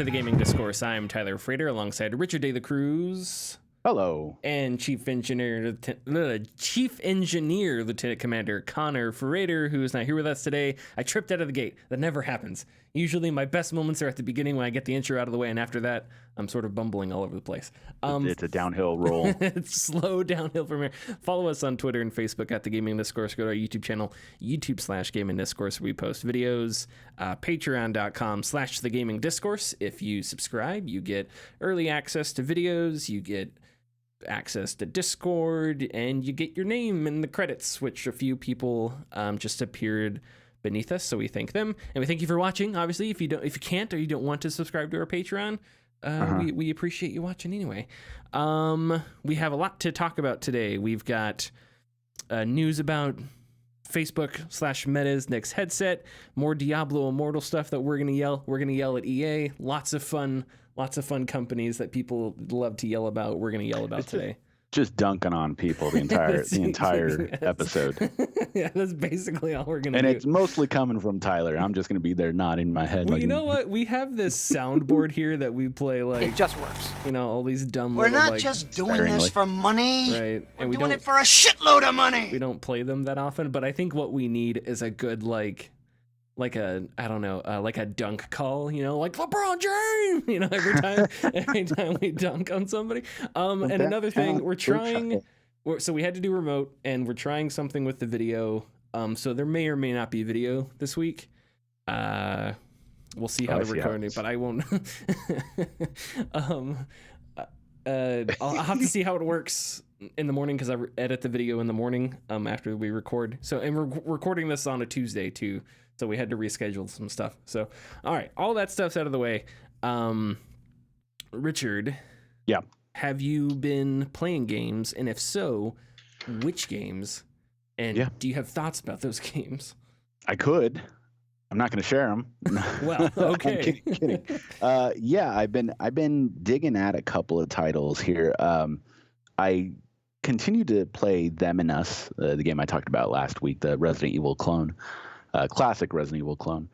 the Gaming Discourse. I'm Tyler Frater alongside Richard De La Cruz. Hello. And Chief Engineer Lieutenant Commander Connor Frater, who is not here with us today. I tripped out of the gate. That never happens. Usually my best moments are at the beginning when I get the intro out of the way, and after that, I'm sort of bumbling all over the place. It's a downhill roll. It's slow downhill from here. Follow us on Twitter and Facebook at The Gaming Discourse. Go to our YouTube channel, YouTube/Gaming Discourse, where we post videos. Patreon.com/The Gaming Discourse. If you subscribe, you get early access to videos, you get access to Discord, and you get your name in the credits, which a few people just appeared beneath us, so we thank them, and we thank you for watching. Obviously, if you can't or you don't want to subscribe to our Patreon, we appreciate you watching anyway. We have a lot to talk about today. We've got news about Facebook/Meta's next headset, more Diablo Immortal stuff that we're gonna yell at EA. Lots of fun companies that people love to yell about. We're gonna yell about today. Just dunking on people the entire episode. Yeah, that's basically all we're gonna do. And it's mostly coming from Tyler. I'm just gonna be there nodding my head. Well, you know what? We have this soundboard here that we play like it just works. You know, all these dumb. We're little, not just doing this for money. Right. We're doing it for a shitload of money. We don't play them that often, but I think what we need is a good like a dunk call, you know, like LeBron James, you know, every time we dunk on somebody. And another thing, so we had to do remote, and we're trying something with the video. So there may or may not be video this week. We'll see how the recording, but I won't. I'll have to see how it works in the morning, because I edit the video in the morning after we record. So, and we're recording this on a Tuesday too. So we had to reschedule some stuff. So, all right, all that stuff's out of the way. Richard. Yeah. Have you been playing games? And if so, which games? And do you have thoughts about those games? I could. I'm not going to share them. Well, okay. I'm kidding. I've been digging at a couple of titles here. I continue to play Them and Us, the game I talked about last week, the Resident Evil clone. Classic Resident Evil clone.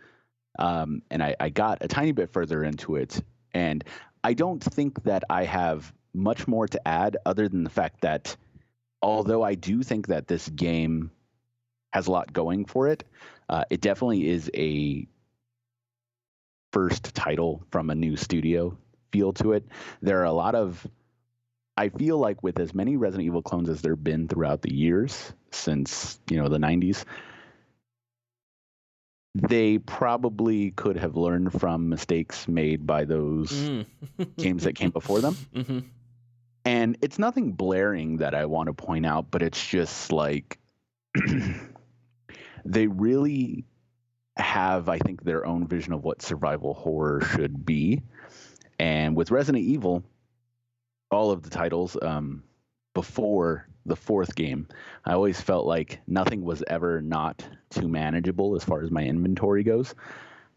And I got a tiny bit further into it, and I don't think that I have much more to add other than the fact that although I do think that this game has a lot going for it, it definitely is a first title from a new studio feel to it. There are a lot of, I feel like with as many Resident Evil clones as there have been throughout the years since, the 90s, they probably could have learned from mistakes made by those games that came before them. Mm-hmm. And it's nothing blaring that I want to point out, but it's just like they really have, I think, their own vision of what survival horror should be. And with Resident Evil, all of the titles before the fourth game, I always felt like nothing was ever not too manageable as far as my inventory goes.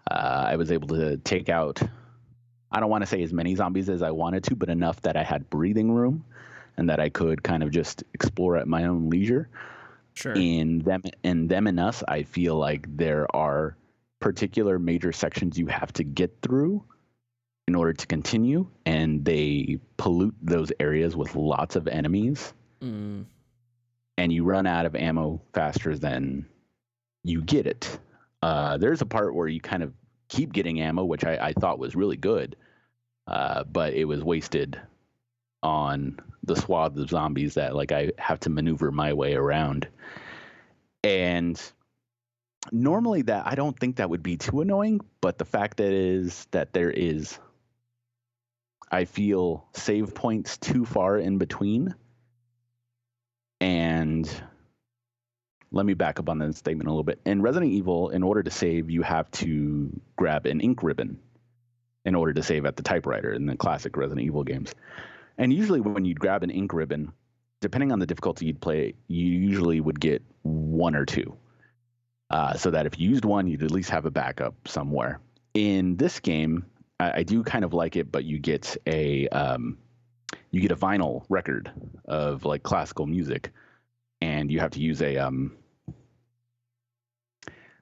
I was able to take out, I don't want to say as many zombies as I wanted to, but enough that I had breathing room and that I could kind of just explore at my own leisure. Sure. In Them and Us, I feel like there are particular major sections you have to get through in order to continue, and they pollute those areas with lots of enemies. Mm. And you run out of ammo faster than you get it. There's a part where you kind of keep getting ammo, which I thought was really good, but it was wasted on the swath of zombies that I have to maneuver my way around. And normally that I don't think that would be too annoying, but the fact that there is, I feel, save points too far in between. And let me back up on that statement a little bit. In Resident Evil, in order to save, you have to grab an ink ribbon in order to save at the typewriter in the classic Resident Evil games. And usually when you'd grab an ink ribbon, depending on the difficulty you'd play, you usually would get one or two. So that if you used one, you'd at least have a backup somewhere. In this game, I do kind of like it, but you get a vinyl record of classical music, and you have to use a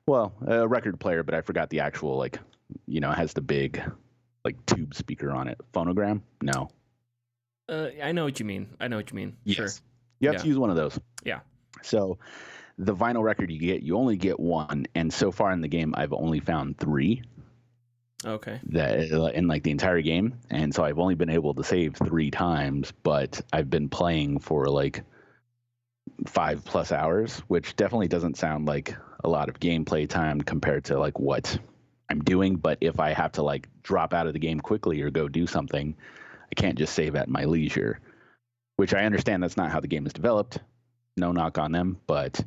record player, but I forgot the actual it has the big like tube speaker on it. Phonogram? No. I know what you mean. Yes. Sure. You have to use one of those. Yeah. So the vinyl record you only get one, and so far in the game, I've only found 3. Okay. That in like the entire game, and so I've only been able to save 3 times, but I've been playing for like 5+ hours, which definitely doesn't sound like a lot of gameplay time compared to like what I'm doing. But if I have to like drop out of the game quickly or go do something, I can't just save at my leisure, which I understand that's not how the game is developed. No knock on them, but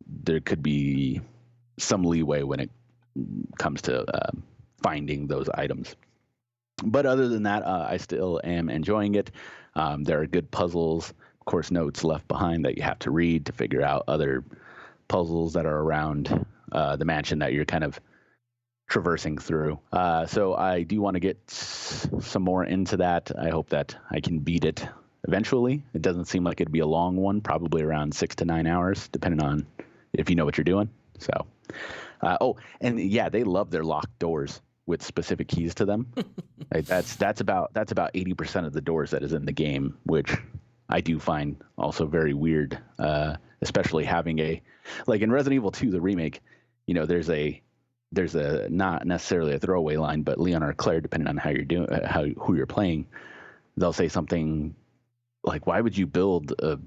there could be some leeway when it comes to finding those items. But other than that, I still am enjoying it. There are good puzzles, of course, notes left behind that you have to read to figure out other puzzles that are around the mansion that you're kind of traversing through. So I do want to get some more into that. I hope that I can beat it eventually. It doesn't seem like it'd be a long one, probably around 6 to 9 hours, depending on if you know what you're doing. So, and yeah, they love their locked doors with specific keys to them. Like that's about 80% of the doors that is in the game, which I do find also very weird, especially having like in Resident Evil 2, the remake, you know, there's a not necessarily a throwaway line, but Leon or Claire, depending on how you're doing, who you're playing, they'll say something like, "Why would you build a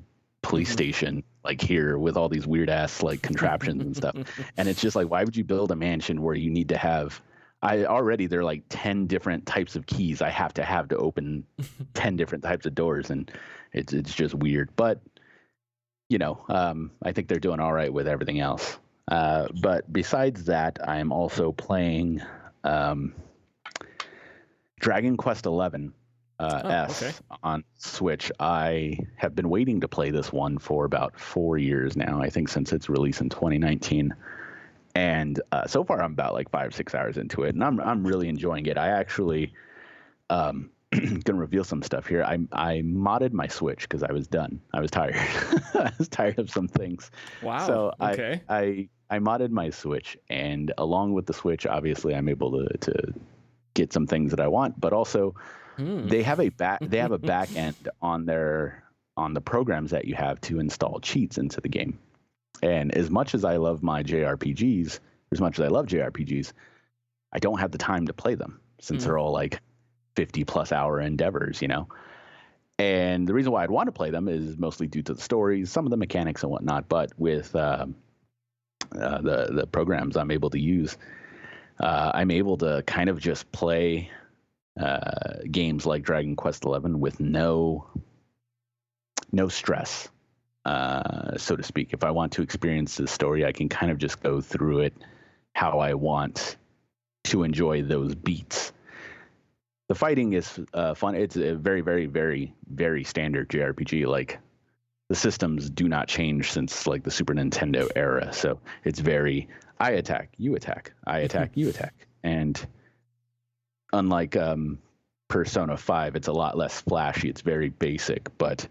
police station like here with all these weird ass like contraptions and stuff?" And it's just like, why would you build a mansion where you need to have? There are like 10 different types of keys I have to open 10 different types of doors, and it's just weird. But you know, I think they're doing all right with everything else. But besides that, I'm also playing Dragon Quest XI on Switch. I have been waiting to play this one for about 4 years now, I think, since its release in 2019. And so far, I'm about like 5-6 hours into it, and I'm really enjoying it. I actually gonna reveal some stuff here. I modded my Switch because I was done. I was tired. I was tired of some things. Wow. So okay. I modded my Switch, and along with the Switch, obviously, I'm able to get some things that I want. But also, they have a back end on the programs that you have to install cheats into the game. And as much as I love my JRPGs, as much as I love JRPGs, I don't have the time to play them since they're all like 50+ hour endeavors, you know. And the reason why I'd want to play them is mostly due to the stories, some of the mechanics and whatnot. But with the programs I'm able to use, I'm able to kind of just play games like Dragon Quest XI with no stress, so to speak. If I want to experience the story, I can kind of just go through it how I want to enjoy those beats. The fighting is fun. It's a very, very, very, very standard JRPG. Like, the systems do not change since like the Super Nintendo era. So it's very, I attack, you attack, I attack, you attack. And unlike Persona 5, it's a lot less flashy. It's very basic, but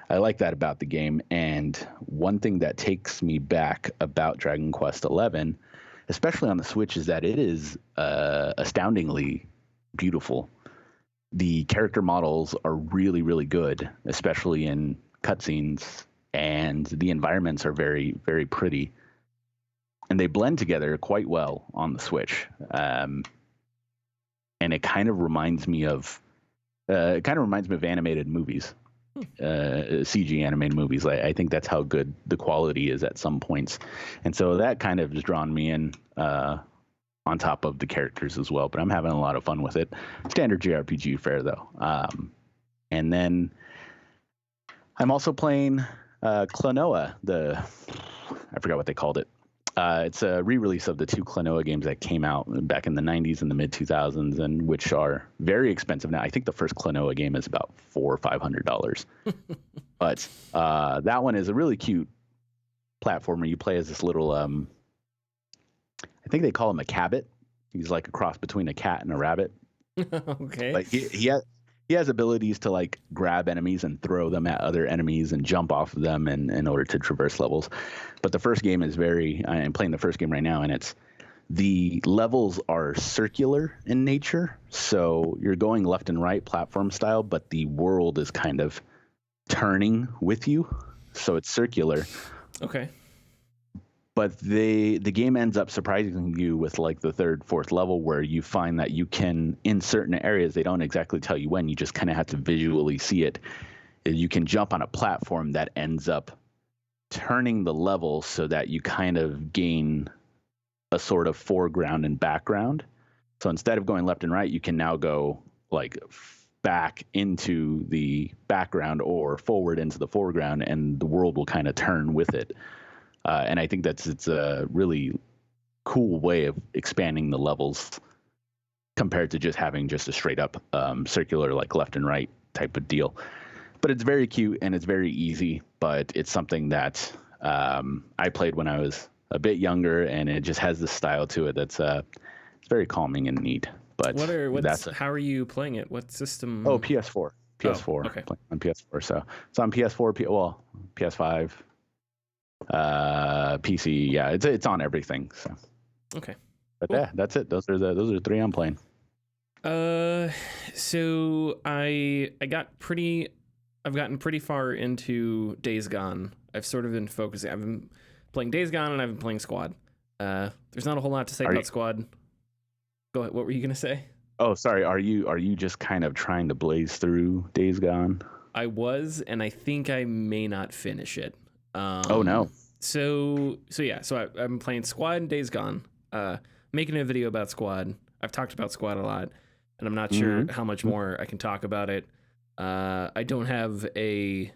I like that about the game. And one thing that takes me back about Dragon Quest XI, especially on the Switch, is that it is astoundingly beautiful. The character models are really, really good, especially in cutscenes, and the environments are very, very pretty. And they blend together quite well on the Switch. And it kind of reminds me of animated movies. CG animated movies. I think that's how good the quality is at some points, and so that kind of has drawn me in on top of the characters as well. But I'm having a lot of fun with it. Standard JRPG fare though. And then I'm also playing Klonoa. I forgot what they called it. It's a re-release of the 2 Klonoa games that came out back in the 90s and the mid 2000s, and which are very expensive now. I think the first Klonoa game is about $400 or $500. But that one is a really cute platformer. You play as this little, I think they call him a cabbit. He's like a cross between a cat and a rabbit. Okay. But he has abilities to like grab enemies and throw them at other enemies and jump off of them in order to traverse levels. But the first game is I'm playing the first game right now, and it's The levels are circular in nature, so you're going left and right platform style, but the world is kind of turning with you, so it's circular. Okay. But the game ends up surprising you with like the third, fourth level, where you find that you can, in certain areas, they don't exactly tell you when, you just kind of have to visually see it. You can jump on a platform that ends up turning the level so that you kind of gain a sort of foreground and background. So instead of going left and right, you can now go like back into the background or forward into the foreground, and the world will kind of turn with it. And I think it's a really cool way of expanding the levels compared to just having just a straight up circular, like left and right type of deal. But it's very cute and it's very easy, but it's something that I played when I was a bit younger, and it just has this style to it that's it's very calming and neat. But how are you playing it? What system? Oh, PS4. PS4. Oh, okay. On PS4. So it's on PS4, PS5, PC. Yeah, it's on everything. So okay. But cool. Yeah, that's it. Those are the three I'm playing. So I've gotten pretty far into Days Gone. I've sort of been focusing. I've been playing Days Gone and I've been playing Squad. There's not a whole lot to say about Squad. Go ahead. What were you gonna say? Oh, sorry. Are you just kind of trying to blaze through Days Gone? I was, and I think I may not finish it. Oh no. So yeah. So I've been playing Squad and Days Gone. Making a video about Squad. I've talked about Squad a lot, and I'm not sure how much more I can talk about it. I don't have a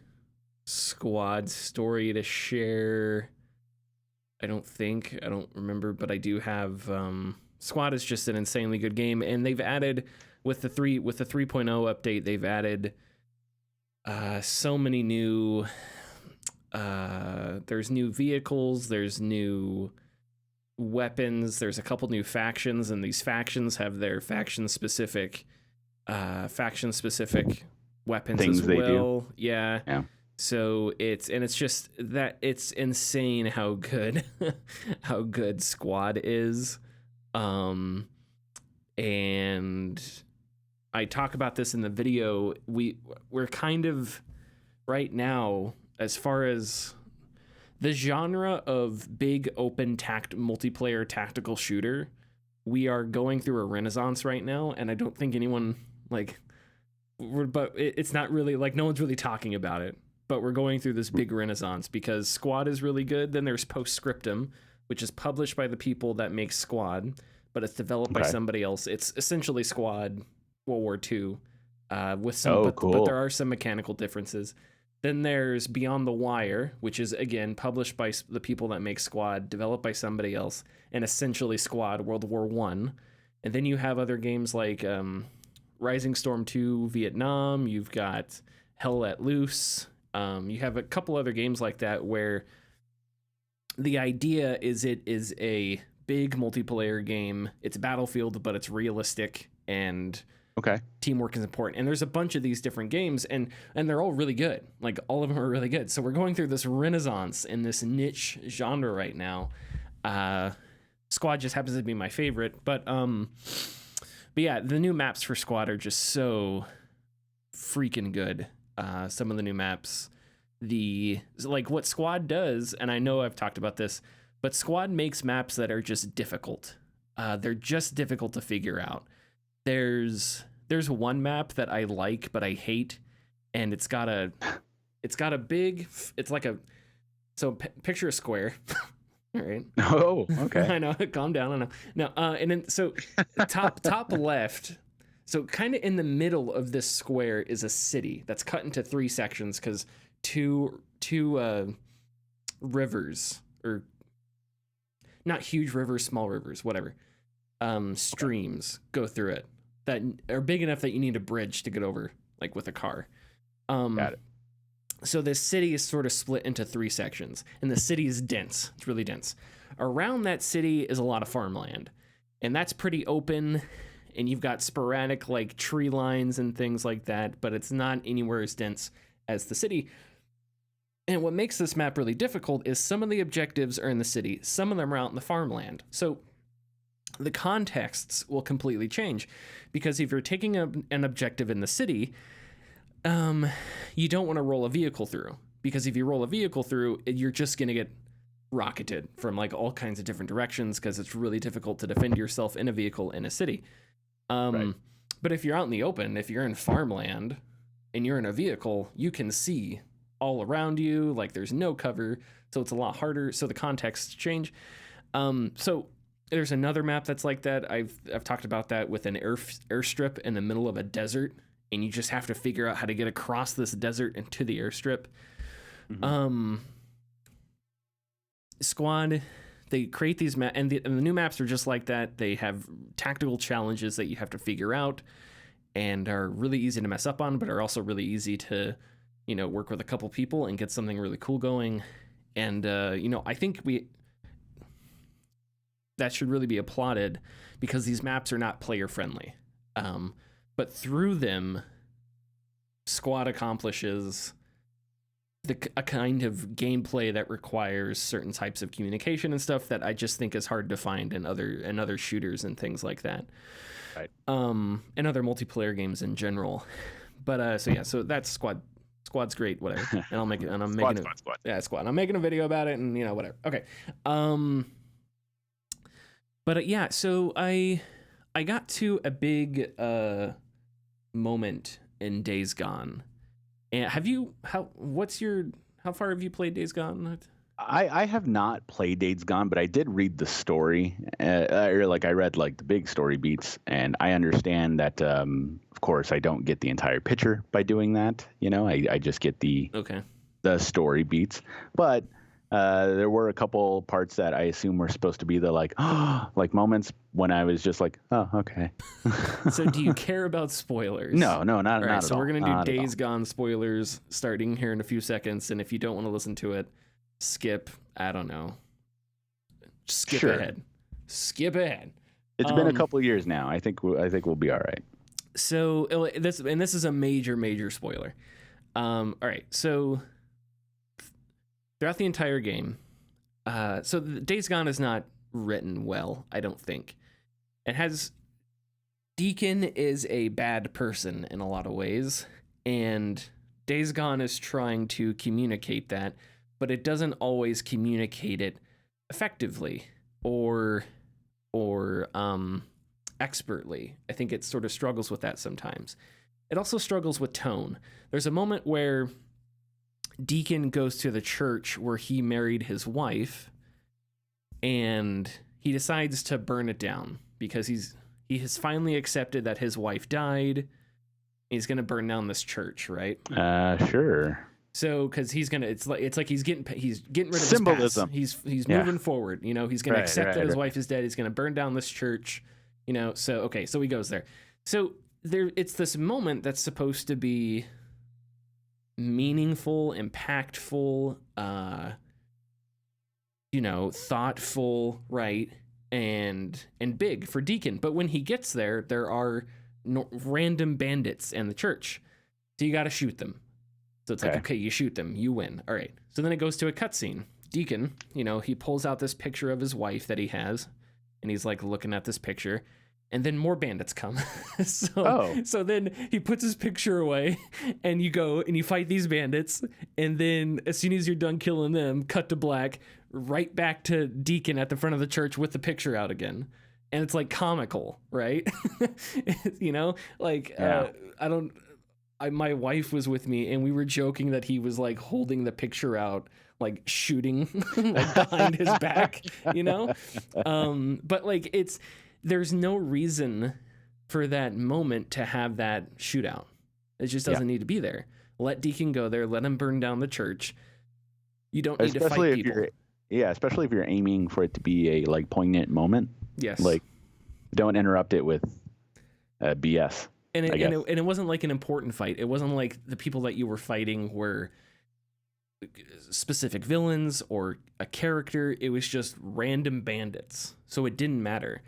Squad story to share. I don't remember, but I do have. Squad is just an insanely good game, and they've added with the 3.0 update, they've added so many new. There's new vehicles. There's new weapons. There's a couple new factions, and these factions have their faction specific weapons things as well. They do. Yeah. So it's just that it's insane how good Squad is. And I talk about this in the video. We're kind of right now, as far as the genre of big open multiplayer tactical shooter, we are going through a renaissance right now, and I don't think anyone it's not really no one's really talking about it, but we're going through this big renaissance because Squad is really good. Then there's Postscriptum, which is published by the people that make Squad, but it's developed by somebody else. It's essentially Squad World War II, with some, but there are some mechanical differences. Then there's Beyond the Wire, which is, again, published by the people that make Squad, developed by somebody else, and essentially Squad World War I. And then you have other games like Rising Storm 2 Vietnam. You've got Hell Let Loose. You have a couple other games like that where the idea is it is a big multiplayer game. It's Battlefield, but it's realistic, and teamwork is important. And there's a bunch of these different games, and they're all really good. All of them are really good. So we're going through this renaissance in this niche genre right now. Squad just happens to be my favorite, but yeah, the new maps for Squad are just so freaking good. Some of the new maps, what Squad does, and I know I've talked about this, but Squad makes maps that are just difficult. They're just difficult to figure out. There's one map that I like, but I hate, and it's got a big, picture a square. All right. Oh, okay. I know. Calm down. I know. No. And then top left. So kind of in the middle of this square is a city that's cut into 3 sections because two rivers, or not huge rivers, small rivers, whatever, streams go through it that are big enough that you need a bridge to get over, with a car. Got it. So this city is sort of split into 3 sections, and the city is dense. It's really dense. Around that city is a lot of farmland, and that's pretty open, and you've got sporadic tree lines and things like that, but it's not anywhere as dense as the city. And what makes this map really difficult is some of the objectives are in the city, some of them are out in the farmland. So the contexts will completely change, because if you're taking an objective in the city, you don't want to roll a vehicle through, because if you roll a vehicle through, you're just going to get rocketed from like all kinds of different directions, because it's really difficult to defend yourself in a vehicle in a city. Right. But if you're out in the open, if you're in farmland and you're in a vehicle, you can see all around you, like there's no cover, so it's a lot harder. So the contexts change. So there's another map that's like that. I've talked about that with an airstrip in the middle of a desert, and you just have to figure out how to get across this desert into the airstrip. Mm-hmm. Squad, they create these maps, and the new maps are just like that. They have tactical challenges that you have to figure out, and are really easy to mess up on, but are also really easy to, work with a couple people and get something really cool going. And I think that should really be applauded, because these maps are not player friendly. But through them, Squad accomplishes a kind of gameplay that requires certain types of communication and stuff that I just think is hard to find in other shooters and things like that. Right. And other multiplayer games in general. But so that's Squad. Squad's great, whatever. And I'll make it, and I'm making Squad. Yeah, Squad. I'm making a video about it, and whatever. Okay. But yeah, so I got to a big moment in Days Gone. And how far have you played Days Gone? I have not played Days Gone, but I did read the story, I read like the big story beats, and I understand that, of course, I don't get the entire picture by doing that. I just get the story beats, but there were a couple parts that I assume were supposed to be the like moments when I was just like, oh, okay. So do you care about spoilers? No, not all right, at all. So we're going to do Days Gone spoilers starting here in a few seconds. And if you don't want to listen to it, skip, I don't know. Skip ahead. It's been a couple of years now. I think we'll be all right. So this is a major spoiler. All right. So throughout the entire game, so Days Gone is not written well, I don't think. It has Deacon is a bad person in a lot of ways, and Days Gone is trying to communicate that, but it doesn't always communicate it effectively or expertly. I think it sort of struggles with that sometimes. It also struggles with tone. There's a moment where Deacon goes to the church where he married his wife, and he decides to burn it down because he has finally accepted that his wife died. He's going to burn down this church, right? Sure. So, because he's gonna, it's like he's getting rid of symbolism. His past. He's moving forward. He's going to accept that his wife is dead. He's going to burn down this church. So he goes there. So it's this moment that's supposed to be meaningful, impactful, thoughtful, right? And big for Deacon. But when he gets there, there are random bandits in the church. So you got to shoot them. So it's like, okay, you shoot them, you win. All right. So then it goes to a cutscene. Deacon, he pulls out this picture of his wife that he has, and he's like looking at this picture, and then more bandits come. So then he puts his picture away, and you go and you fight these bandits, and then as soon as you're done killing them, cut to black, right back to Deacon at the front of the church with the picture out again. And it's like comical, right? My wife was with me, and we were joking that he was like holding the picture out, like shooting like behind his back, but like there's no reason for that moment to have that shootout. It just doesn't need to be there. Let Deacon go there. Let him burn down the church. You don't need to fight people. Especially if you're aiming for it to be a like poignant moment. Yes. Like, don't interrupt it with BS. And it wasn't like an important fight. It wasn't like the people that you were fighting were specific villains or a character. It was just random bandits. So it didn't matter.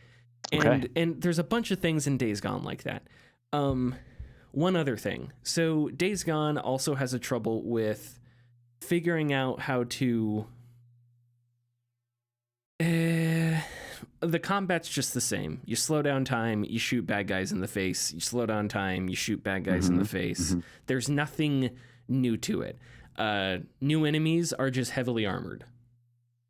And there's a bunch of things in Days Gone like that. One other thing. So Days Gone also has a trouble with figuring out how to the combat's just the same. You slow down time, you shoot bad guys in the face. You slow down time, you shoot bad guys in the face. There's nothing new to it. New enemies are just heavily armored,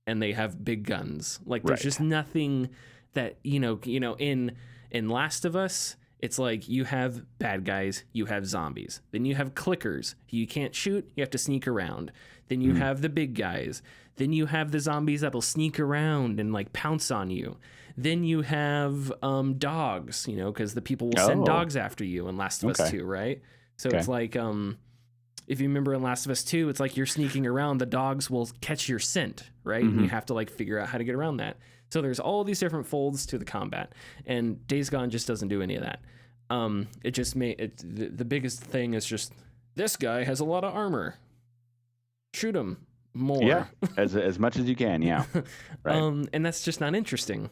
and they have big guns. Like there's just nothing that in Last of Us. It's like you have bad guys, you have zombies. Then you have clickers. You can't shoot, you have to sneak around. Then you have the big guys. Then you have the zombies that'll sneak around and like pounce on you. Then you have dogs, because the people will send dogs after you in Last of Us 2, right? So it's like if you remember in Last of Us 2, it's like you're sneaking around, the dogs will catch your scent, right? And you have to like figure out how to get around that. So there's all these different folds to the combat, and Days Gone just doesn't do any of that. It just the biggest thing is just, this guy has a lot of armor. Shoot him more. Yeah, as much as you can, yeah. Right. And that's just not interesting.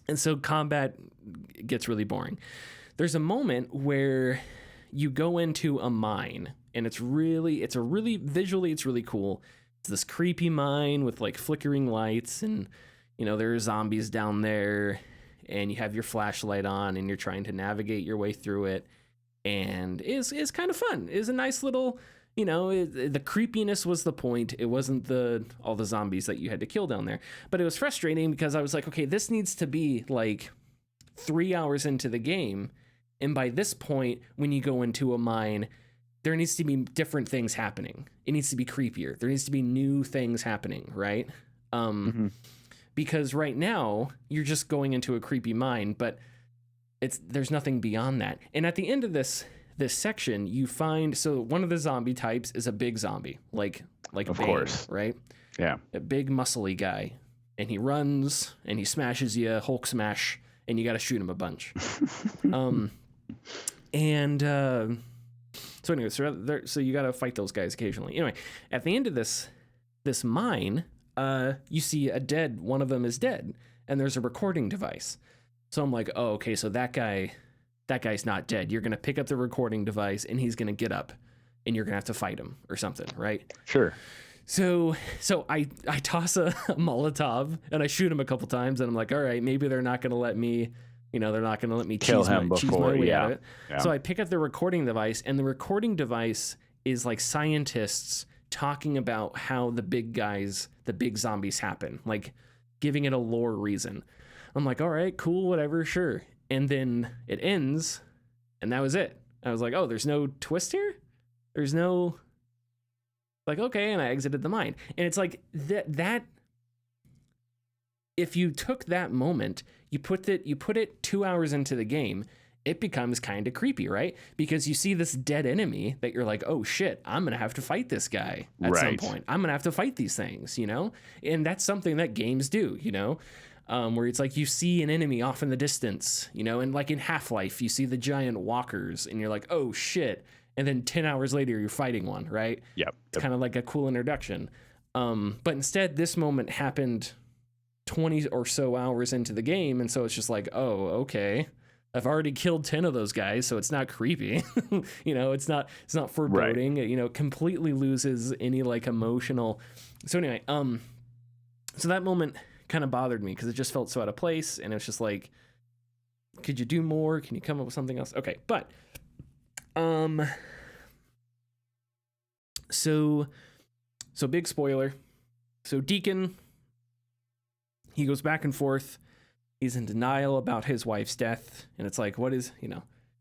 And so combat gets really boring. There's a moment where you go into a mine, and it's really visually, it's really cool. It's this creepy mine with like flickering lights, and there are zombies down there, and you have your flashlight on, and you're trying to navigate your way through it, and is kind of fun. It's a nice little, the creepiness was the point. It wasn't all the zombies that you had to kill down there, but it was frustrating because I was like, okay, this needs to be like 3 hours into the game, and by this point, when you go into a mine, there needs to be different things happening. It needs to be creepier. There needs to be new things happening, right? Because right now you're just going into a creepy mine, but there's nothing beyond that. And at the end of this section, you find, so one of the zombie types is a big zombie, like of Bane, course, right? Yeah, a big muscly guy, and he runs and he smashes you, Hulk smash, and you got to shoot him a bunch. So anyway, so you got to fight those guys occasionally. Anyway, at the end of this mine, you see one of them is dead, and there's a recording device. So I'm like, oh, okay, so that guy's not dead. You're going to pick up the recording device, and he's going to get up, and you're going to have to fight him or something, right? Sure. So I toss a Molotov, and I shoot him a couple times, and I'm like, all right, maybe they're not going to let me, kill him cheese my way out of it. Yeah. So I pick up the recording device, and the recording device is like scientists talking about how the big zombies happen, like giving it a lore reason. I'm like, all right, cool, whatever, sure. And then it ends, and that was it. I was like, oh, there's no twist here? There's no, like, okay, and I exited the mine. And it's like that if you took that moment, you put it 2 hours into the game, it becomes kind of creepy, right? Because you see this dead enemy that you're like, oh shit, I'm going to have to fight this guy at some point. I'm going to have to fight these things, And that's something that games do, where it's like you see an enemy off in the distance, and like in Half-Life, you see the giant walkers and you're like, oh shit. And then 10 hours later, you're fighting one, right? Yep. It's kind of like a cool introduction. But instead, this moment happened 20 or so hours into the game. And so it's just like, oh, okay. I've already killed 10 of those guys, so it's not creepy. It's not foreboding. Right. It completely loses any like emotional. So anyway, so that moment kind of bothered me because it just felt so out of place, and it's just like, could you do more? Can you come up with something else? Okay, but so big spoiler. So Deacon, he goes back and forth. He's in denial about his wife's death, and it's like, what is,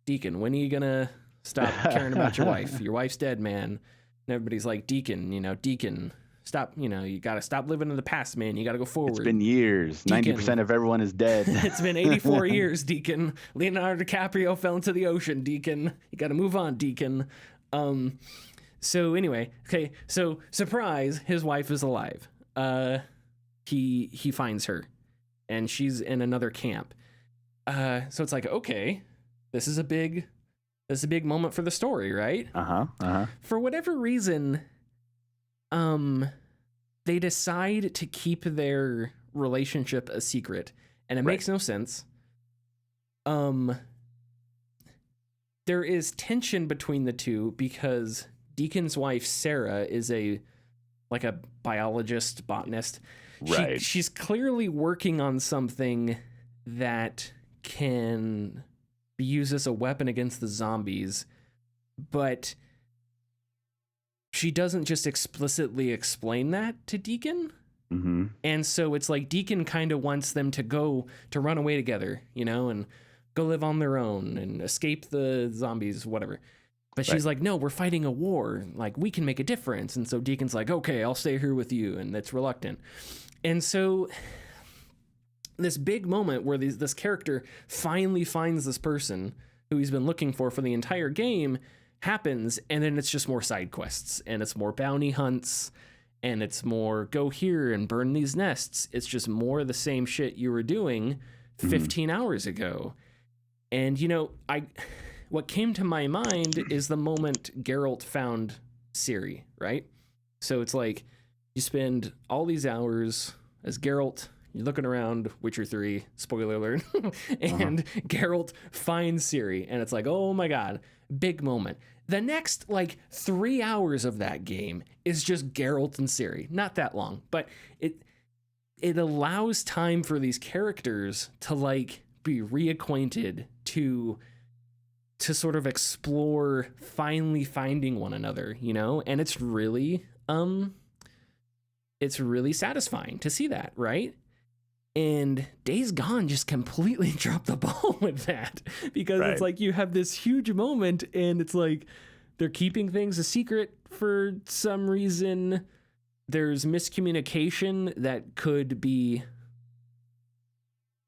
Deacon, when are you gonna stop caring about your wife? Your wife's dead, man. And everybody's like, Deacon, Deacon, stop, you gotta stop living in the past, man. You gotta go forward. It's been years. Deacon. 90% of everyone is dead. It's been 84 years, Deacon. Leonardo DiCaprio fell into the ocean, Deacon. You gotta move on, Deacon. So anyway, okay, so surprise, his wife is alive. He finds her, and she's in another camp. So it's like, okay, this is a big moment for the story, right? For whatever reason, they decide to keep their relationship a secret, and it makes no sense. There is tension between the two because Deacon's wife, Sarah, is a biologist, botanist. Right. She's clearly working on something that can be used as a weapon against the zombies, but she doesn't just explicitly explain that to Deacon. Mm-hmm. And so it's like Deacon kind of wants them to run away together, and go live on their own and escape the zombies, whatever. But she's like, no, we're fighting a war. Like, we can make a difference. And so Deacon's like, okay, I'll stay here with you. And it's reluctant. And so this big moment where this character finally finds this person who he's been looking for the entire game happens. And then it's just more side quests, and it's more bounty hunts, and it's more go here and burn these nests. It's just more of the same shit you were doing 15 hours ago. And, what came to my mind is the moment Geralt found Ciri, right? So it's like you spend all these hours as Geralt, you're looking around, Witcher 3, spoiler alert, and Geralt finds Ciri, and it's like, oh my God, big moment. The next 3 hours of that game is just Geralt and Ciri. Not that long, but it allows time for these characters to be reacquainted, to sort of explore finally finding one another, and it's really satisfying to see that, right? And Days Gone just completely dropped the ball with that, because it's like you have this huge moment, and it's like they're keeping things a secret for some reason. There's miscommunication that could be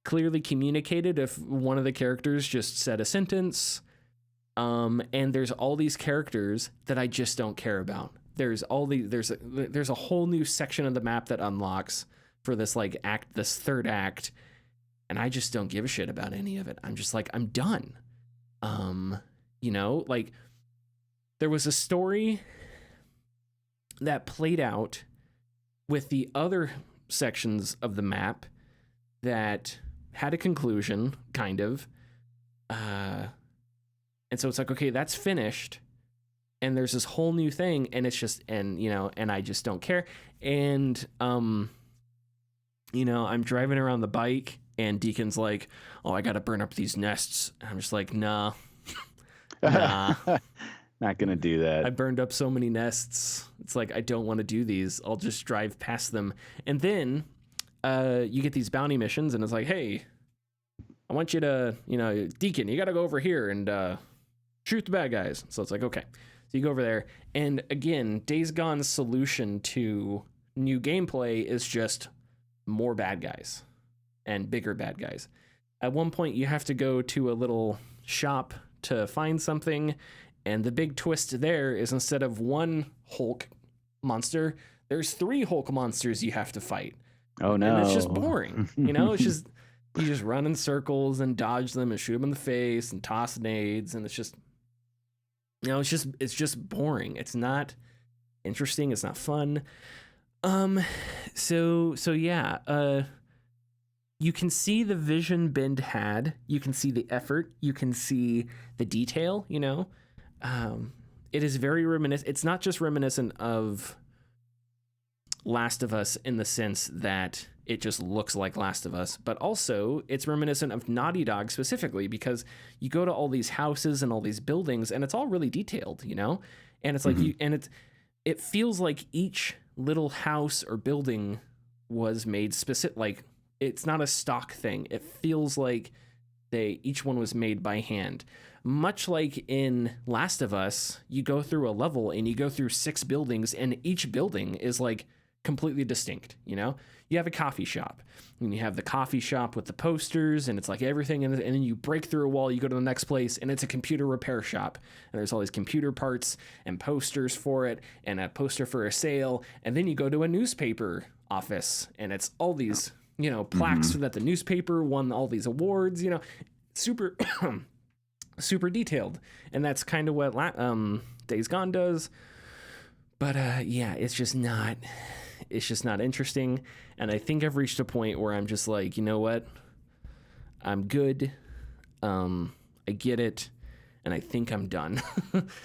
clearly communicated if one of the characters just said a sentence. And there's all these characters that I just don't care about. There's a whole new section of the map that unlocks for this this third act, and I just don't give a shit about any of it. I'm just I'm done. There was a story that played out with the other sections of the map that had a conclusion, kind of. And so it's like, okay, that's finished, and there's this whole new thing, and it's just, and I just don't care. And I'm driving around the bike, and Deacon's like, oh, I gotta burn up these nests. And I'm just like, nah. Not gonna do that. I burned up so many nests. It's like, I don't want to do these. I'll just drive past them. And then you get these bounty missions, and it's like, hey, I want you to, Deacon, you gotta go over here and shoot the bad guys. So it's like, okay. So you go over there, and again, Days Gone's solution to new gameplay is just more bad guys and bigger bad guys. At one point, you have to go to a little shop to find something, and the big twist there is instead of one Hulk monster, there's 3 Hulk monsters you have to fight. Oh no. And it's just boring. It's just, you just run in circles and dodge them and shoot them in the face and toss nades, and it's just, it's just boring. It's not interesting. It's not fun. So yeah, you can see the vision Bend had. You can see the effort. You can see the detail, it is very reminiscent. It's not just reminiscent of Last of Us in the sense that it just looks like Last of Us, but also it's reminiscent of Naughty Dog specifically, because you go to all these houses and all these buildings, and it's all really detailed, and it's like it feels like each little house or building was made specific. It's not a stock thing. It feels like each one was made by hand. Much like in Last of Us, you go through a level and you go through 6 buildings, and each building is completely distinct. You have a coffee shop, and you have the coffee shop with the posters, and it's everything, and then you break through a wall, you go to the next place, and it's a computer repair shop, and there's all these computer parts and posters for it, and a poster for a sale, and then you go to a newspaper office, and it's all these plaques that the newspaper won all these awards, super super detailed, and that's kind of what Days Gone does. But yeah, it's just not interesting, and I think I've reached a point where I'm just like, you know what, I'm good. I get it. and I think I'm done.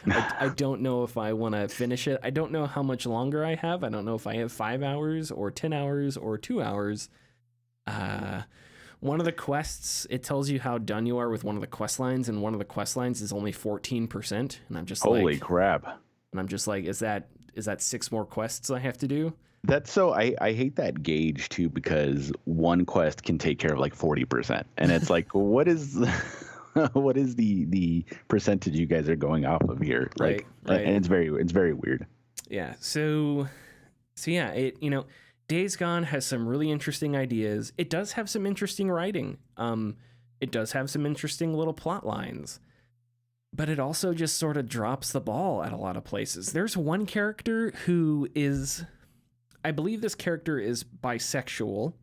I don't know if I want to finish it. I don't know how much longer I have. I don't know if I have 5 hours or 10 hours or 2 hours. One of the quests, it tells you how done you are with one of the quest lines, and one of the quest lines is only 14%, and I'm just Holy crap. And I'm just like, is that 6 more quests I have to do? That's so I hate that gauge too, because one quest can take care of like 40%, and it's like, what is the percentage you guys are going off of here? Like, right. And it's very weird. Yeah. So yeah, Days Gone has some really interesting ideas. It does have some interesting writing. It does have some interesting little plot lines. But it also just sort of drops the ball at a lot of places. There's one character who is, I believe this character is bisexual,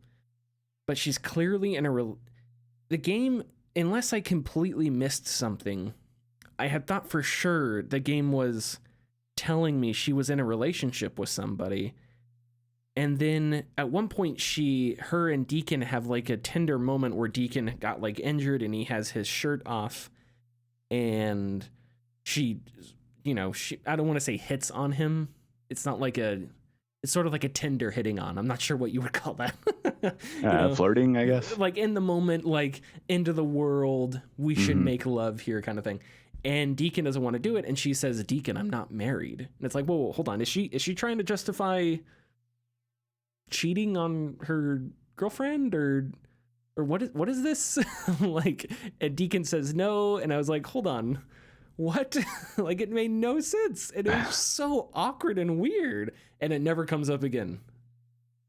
but she's clearly in the game, unless I completely missed something, I had thought for sure the game was telling me she was in a relationship with somebody. And then at one point her and Deacon have like a tender moment where Deacon got like injured and he has his shirt off. And she, I don't want to say hits on him. It's not like it's sort of like a Tinder hitting on. I'm not sure what you would call that. Flirting, I guess. Like in the moment, like into the world, we should make love here kind of thing. And Deacon doesn't want to do it. And she says, Deacon, I'm not married. And it's like, whoa, hold on. Is she trying to justify cheating on her girlfriend or what is this? Like, and Deacon says no, and I was like, hold on, what? Like, it made no sense, and it was so awkward and weird, and it never comes up again,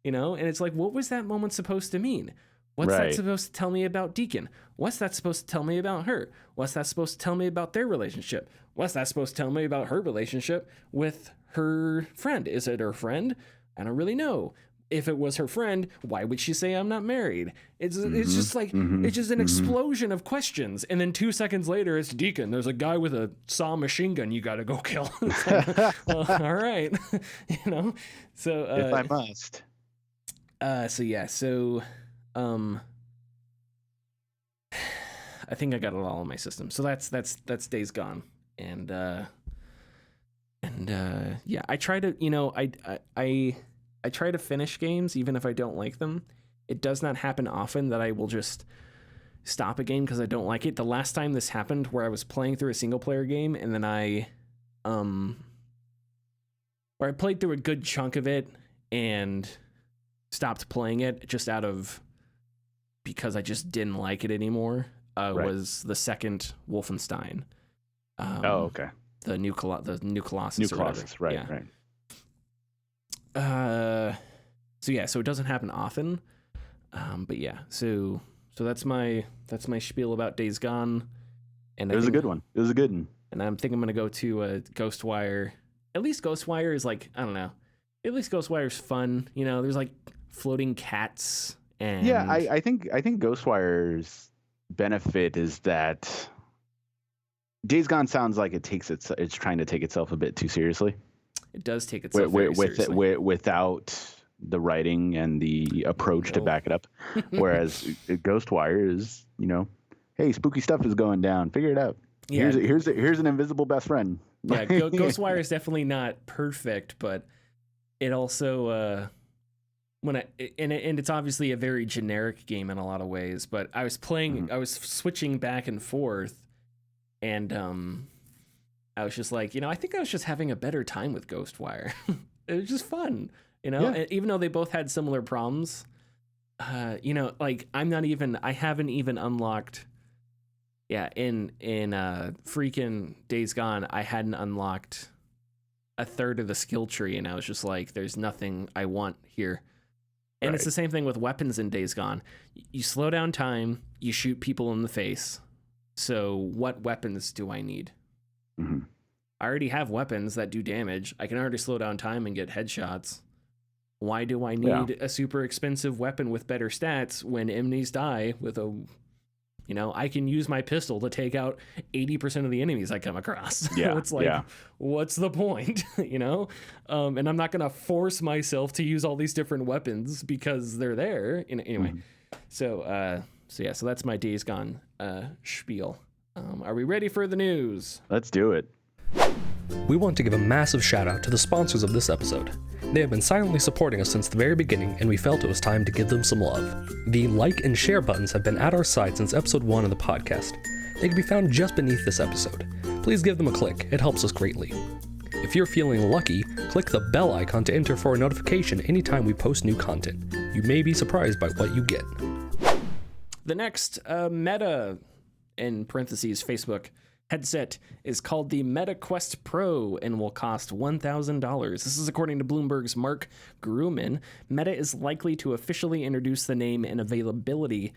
and it's like, what was that moment supposed to mean? What's that supposed to tell me about Deacon? What's that supposed to tell me about her? What's that supposed to tell me about their relationship? What's that supposed to tell me about her relationship with her friend? Is it her friend? I don't really know. If it was her friend, why would she say I'm not married? It's just like, it's just an explosion of questions. And then 2 seconds later, it's Deacon. There's a guy with a saw machine gun you got to go kill. Like, all right. So. If I must. I think I got it all in my system. So that's Days Gone. And yeah, I try to, I try to finish games even if I don't like them. It does not happen often that I will just stop a game because I don't like it. The last time this happened where I was playing through a single player game and then where I played through a good chunk of it and stopped playing it just because I just didn't like it anymore, was the second Wolfenstein. Okay. The new Colossus. New Colossus, right, yeah. right. So it doesn't happen often, but yeah, so that's my spiel about Days Gone, and It was a good one. And I think I'm gonna go to Ghostwire. At least Ghostwire is like, I don't know, at least Ghostwire's fun. There's like floating cats and I think Ghostwire's benefit is that Days Gone sounds like it's trying to take itself a bit too seriously. It does take itself very seriously. Without the writing and the approach to back it up. Whereas Ghostwire is, hey, spooky stuff is going down. Figure it out. Yeah. Here's an invisible best friend. Yeah, Ghostwire is definitely not perfect, but it also and it's obviously a very generic game in a lot of ways. But I was playing, I was switching back and forth, and I was just like, I think I was just having a better time with Ghostwire. It was just fun, and even though they both had similar problems, like I haven't even unlocked. Yeah, in freaking Days Gone, I hadn't unlocked a third of the skill tree, and I was just like, there's nothing I want here. And It's the same thing with weapons in Days Gone. You slow down time, you shoot people in the face. So what weapons do I need? Mm-hmm. I already have weapons that do damage. I can already slow down time and get headshots. Why do I need a super expensive weapon with better stats when enemies die with a... I can use my pistol to take out 80% of the enemies I come across. Yeah, It's like, what's the point? And I'm not going to force myself to use all these different weapons because they're there. Anyway, so that's my Days Gone spiel. Are we ready for the news? Let's do it. We want to give a massive shout out to the sponsors of this episode. They have been silently supporting us since the very beginning, and we felt it was time to give them some love. The like and share buttons have been at our side since episode 1 of the podcast. They can be found just beneath this episode. Please give them a click, it helps us greatly. If you're feeling lucky, click the bell icon to enter for a notification anytime we post new content. You may be surprised by what you get. The next Meta, in parentheses, Facebook, headset is called the Meta Quest Pro and will cost $1,000. This is according to Bloomberg's Mark Grumman. Meta is likely to officially introduce the name and availability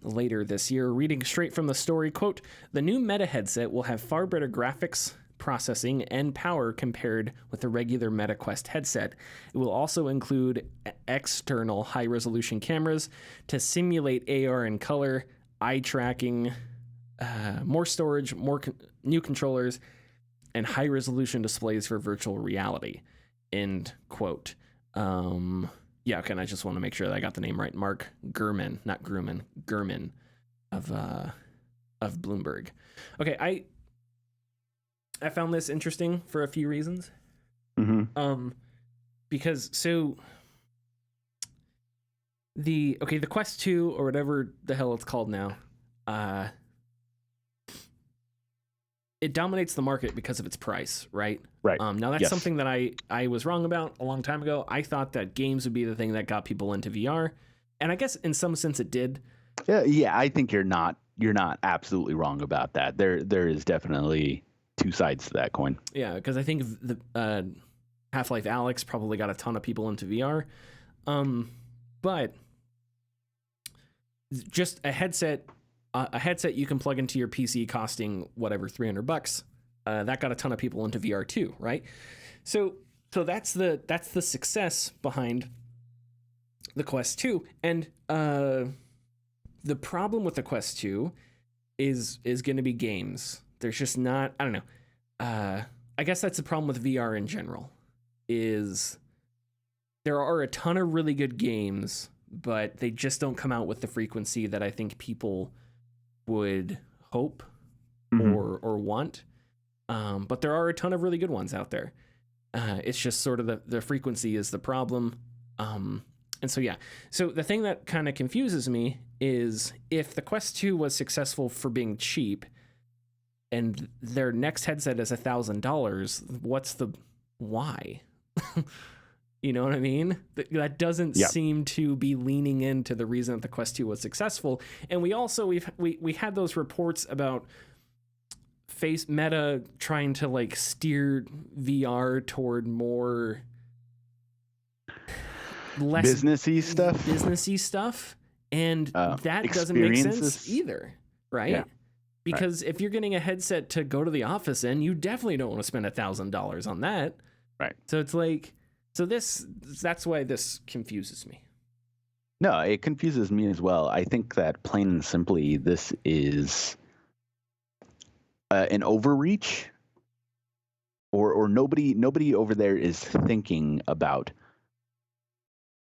later this year. Reading straight from the story, quote, "The new Meta headset will have far better graphics, processing, and power compared with the regular Meta Quest headset. It will also include external high-resolution cameras to simulate AR in color, eye tracking, more storage, new controllers, and high-resolution displays for virtual reality," end quote. Yeah, okay, and I just want to make sure that I got the name right. Mark Gurman, not Grumman, Gurman of Bloomberg. Okay, I found this interesting for a few reasons. Mm-hmm. Because the Quest 2 or whatever the hell it's called now, it dominates the market because of its price, right? Right. Now that's something that I was wrong about a long time ago. I thought that games would be the thing that got people into VR, and I guess in some sense it did. Yeah, I think you're not absolutely wrong about that. There is definitely two sides to that coin. Yeah, because I think the Half-Life Alyx probably got a ton of people into VR, but just a headset you can plug into your PC costing whatever $300, that got a ton of people into VR too, right? So that's the success behind the Quest 2, and the problem with the Quest 2 is going to be games. There's just not, I don't know. I guess that's the problem with VR in general, is there are a ton of really good games, but they just don't come out with the frequency that I think people would hope or want. But there are a ton of really good ones out there. It's just sort of the frequency is the problem. And so, yeah. So the thing that kind of confuses me is if the Quest 2 was successful for being cheap and their next headset is $1,000, what's the why? You know what I mean? That doesn't seem to be leaning into the reason that the Quest 2 was successful. And we also we had those reports about Meta trying to like steer VR toward more less businessy stuff, and that doesn't make sense either, right? Yeah. Because if you're getting a headset to go to the office in, you definitely don't want to spend $1,000 on that, right? So it's like, that's why this confuses me. No, it confuses me as well. I think that plain and simply, this is an overreach, or nobody over there is thinking about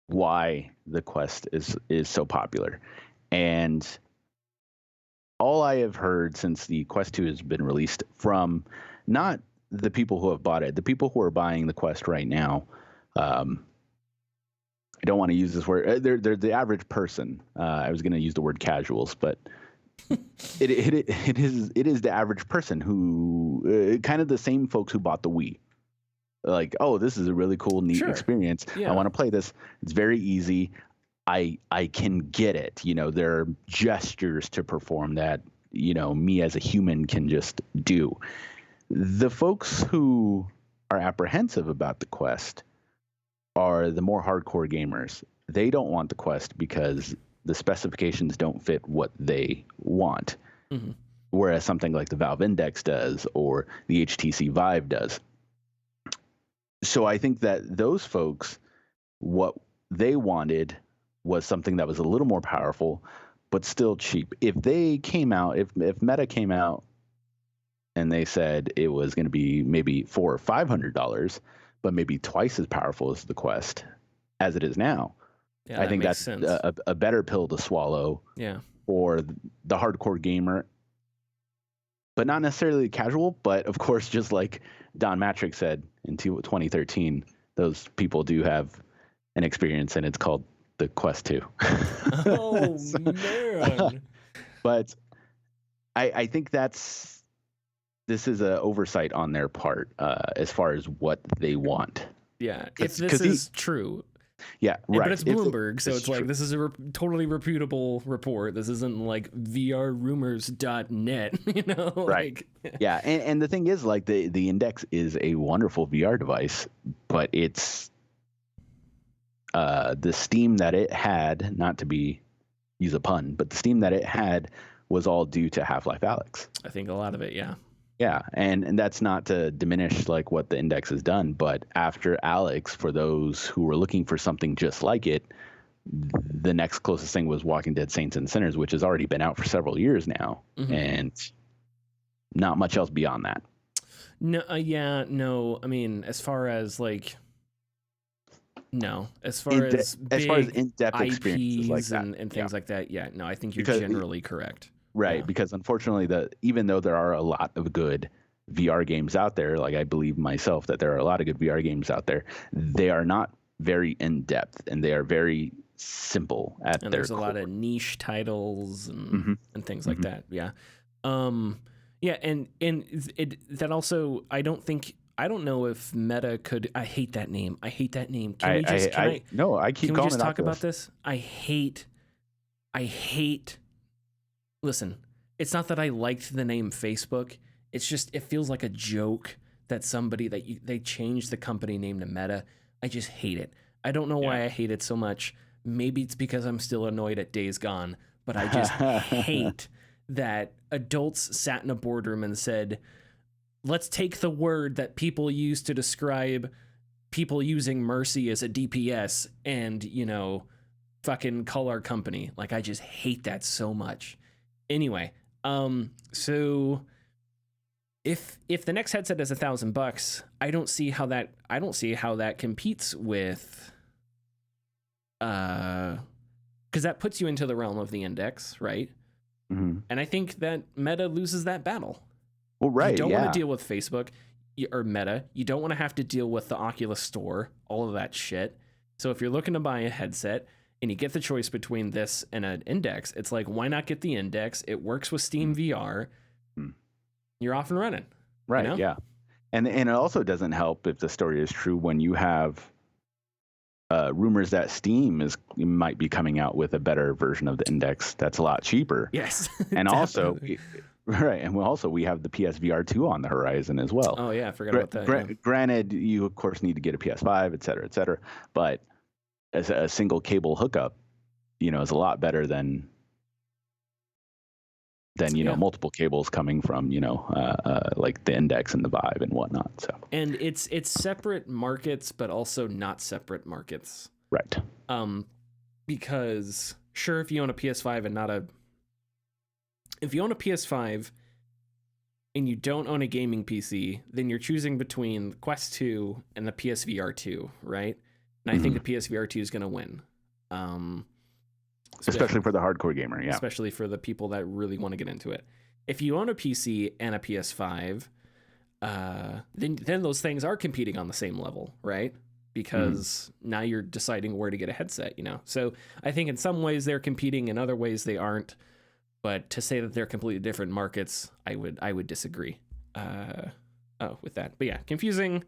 why the Quest is so popular. And all I have heard since the Quest 2 has been released, from not the people who have bought it, the people who are buying the Quest right now, I don't want to use this word. They're the average person. I was going to use the word casuals, but it is the average person who kind of the same folks who bought the Wii. Like, oh, this is a really cool, neat experience. Yeah. I want to play this. It's very easy. I can get it. You know, there are gestures to perform that, you know, me as a human can just do. The folks who are apprehensive about the Quest are the more hardcore gamers. They don't want the Quest because the specifications don't fit what they want. Mm-hmm. Whereas something like the Valve Index does, or the HTC Vive does. So I think that those folks, what they wanted was something that was a little more powerful, but still cheap. If they came out, if Meta came out and they said it was going to be maybe $400 or $500, but maybe twice as powerful as the Quest as it is now, I think that's a better pill to swallow. Yeah. For the hardcore gamer but not necessarily casual. But of course, just like Don Matrick said in 2013, those people do have an experience, and it's called the Quest 2. Oh, man. But I think this is an oversight on their part as far as what they want. Yeah, if this is true. Yeah, right. But it's Bloomberg, so it's true. like, this is a totally reputable report. This isn't like vrrumors.net, you know? Right. Yeah, and the thing is, like, the Index is a wonderful VR device, but it's the Steam that it had, not to use a pun, but the Steam that it had was all due to Half-Life Alyx. I think a lot of it, yeah. Yeah, and that's not to diminish like what the Index has done, but after Alyx, for those who were looking for something just like it, the next closest thing was Walking Dead Saints and Sinners, which has already been out for several years now, and not much else beyond that. No, no. I mean, as far as like, no, as far as in-depth IPs experiences like that and things like that, yeah, no, I think you're Because generally correct. Right, Yeah. because unfortunately, even though there are a lot of good VR games out there, like I believe myself that there are a lot of good VR games out there, they are not very in-depth, and they are very simple at And their there's a lot of niche titles and things like that. Yeah. Yeah, and that also, I don't know if Meta could. I hate that name. Can we just keep can we calling just it talk out about this? I hate. Listen, it's not that I liked the name Facebook. It's just, it feels like a joke that they changed the company name to Meta. I just hate it. I don't know why I hate it so much. Maybe it's because I'm still annoyed at Days Gone, but I just hate that adults sat in a boardroom and said, let's take the word that people use to describe people using Mercy as a DPS and, you know, fucking call our company. Like, I just hate that so much. Anyway, so if the next headset is $1,000, I don't see how that competes with, because that puts you into the realm of the Index, right? Mm-hmm. And I think that Meta loses that battle. Well, right. You don't want to deal with Facebook or Meta. You don't want to have to deal with the Oculus Store, all of that shit. So if you're looking to buy a headset and you get the choice between this and an Index, it's like, why not get the Index? It works with Steam VR. You're off and running. Right, you know? Yeah. And it also doesn't help if the story is true when you have rumors that Steam might be coming out with a better version of the Index that's a lot cheaper. Yes. And also, right, and we have the PSVR 2 on the horizon as well. Oh yeah, I forgot about that. Granted, you of course need to get a PS5, et cetera, but as a single cable hookup, you know, is a lot better than multiple cables coming from, like the Index and the Vive and whatnot. So, and it's separate markets, but also not separate markets. Right. Because sure, if you own a PS5 and if you own a PS5 and you don't own a gaming PC, then you're choosing between Quest 2 and the PSVR 2, right? And I think the PSVR 2 is going to win. Especially for the hardcore gamer, yeah. Especially for the people that really want to get into it. If you own a PC and a PS5, then those things are competing on the same level, right? Because now you're deciding where to get a headset, you know? So I think in some ways they're competing, in other ways they aren't. But to say that they're completely different markets, I would disagree with that. But yeah, confusing,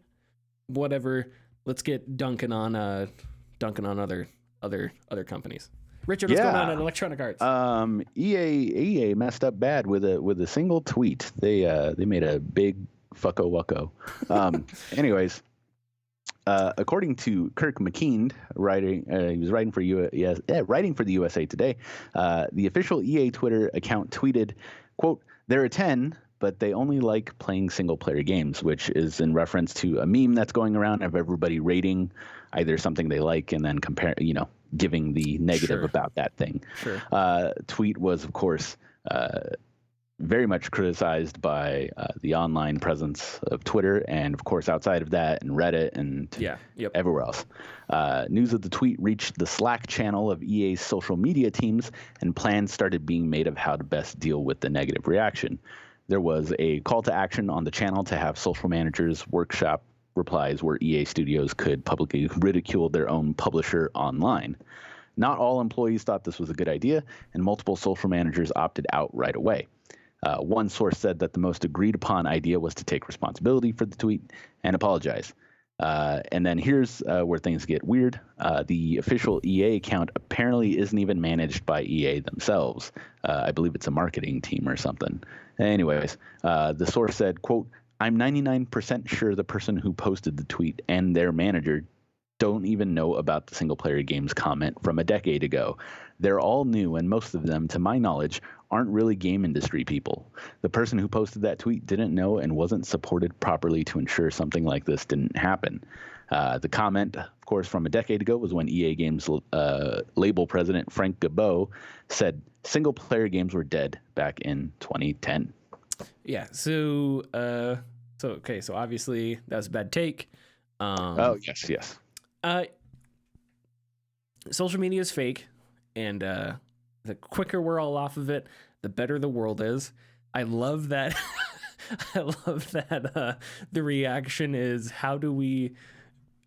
whatever. Let's get dunking on other companies. Richard, what's going on at Electronic Arts? EA messed up bad with a single tweet. They made a big fucko wucko. Anyways, according to Kirk McKean, he was writing for the USA Today. The official EA Twitter account tweeted, quote, "There are 10, but they only like playing single-player games," which is in reference to a meme that's going around of everybody rating either something they like and then giving the negative about that thing. Sure. Tweet was, of course, very much criticized by the online presence of Twitter, and of course outside of that, and Reddit, and everywhere else. News of the tweet reached the Slack channel of EA's social media teams, and plans started being made of how to best deal with the negative reaction. there was a call to action on the channel to have social managers workshop replies where EA Studios could publicly ridicule their own publisher online. Not all employees thought this was a good idea, and multiple social managers opted out right away. One source said that the most agreed upon idea was to take responsibility for the tweet and apologize. And then here's where things get weird. The official EA account apparently isn't even managed by EA themselves. I believe it's a marketing team or something. Anyways, the source said, quote, "I'm 99% sure the person who posted the tweet and their manager don't even know about the single-player games comment from a decade ago. They're all new, and most of them, to my knowledge, aren't really game industry people. The person who posted that tweet didn't know and wasn't supported properly to ensure something like this didn't happen." The comment, of course, from a decade ago was when EA Games label president Frank Gabot said single-player games were dead back in 2010. Yeah, so obviously that was a bad take. Yes. Social media is fake, and the quicker we're all off of it, the better the world is. I love that. I love that the reaction is, how do we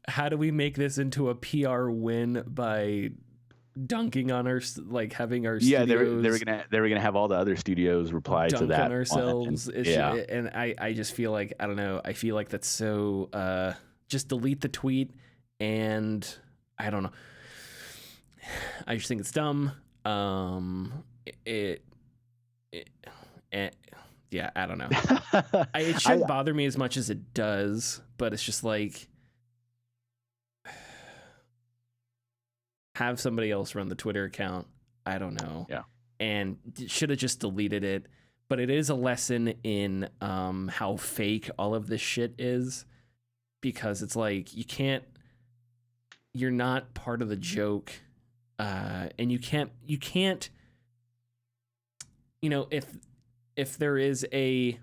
make this into a PR win by dunking on our, like, having our studios, they were gonna have all the other studios reply to that on ourselves. And I just feel like, I don't know, I feel like that's so just delete the tweet, and I don't know, I just think it's dumb. Yeah, I don't know. It shouldn't bother me as much as it does, but it's just like, have somebody else run the Twitter account. I don't know. Yeah. And should have just deleted it. But it is a lesson in how fake all of this shit is, because it's like, you're not part of the joke. And you can't, you know, if there is a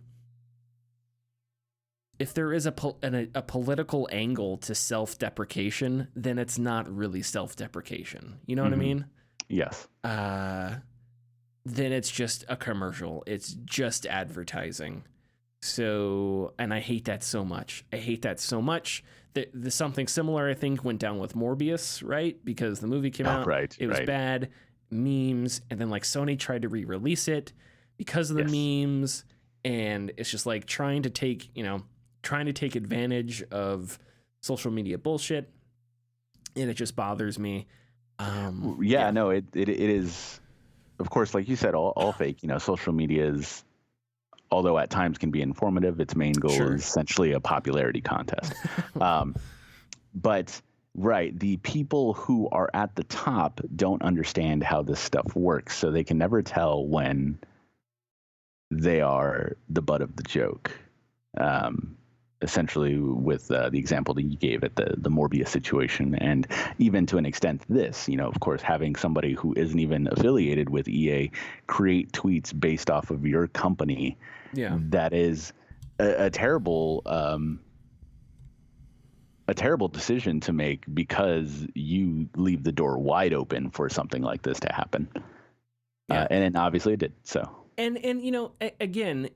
political angle to self-deprecation, then it's not really self-deprecation. You know what I mean? Yes. Then it's just a commercial. It's just advertising. So, and I hate that so much. The something similar, I think, went down with Morbius, right? Because the movie came out, it was bad, memes, and then like Sony tried to re-release it because of the memes, and it's just like trying to take advantage of social media bullshit, and it just bothers me. No, it is, of course, like you said, all fake. You know, social media is, although at times can be informative, its main goal is essentially a popularity contest. But right, the people who are at the top don't understand how this stuff works, so they can never tell when they are the butt of the joke. Essentially, with the example that you gave at the Morbius situation, and even to an extent this, you know, of course, having somebody who isn't even affiliated with EA create tweets based off of your company, that is a terrible decision to make, because you leave the door wide open for something like this to happen. And then obviously it did. So and you know, again,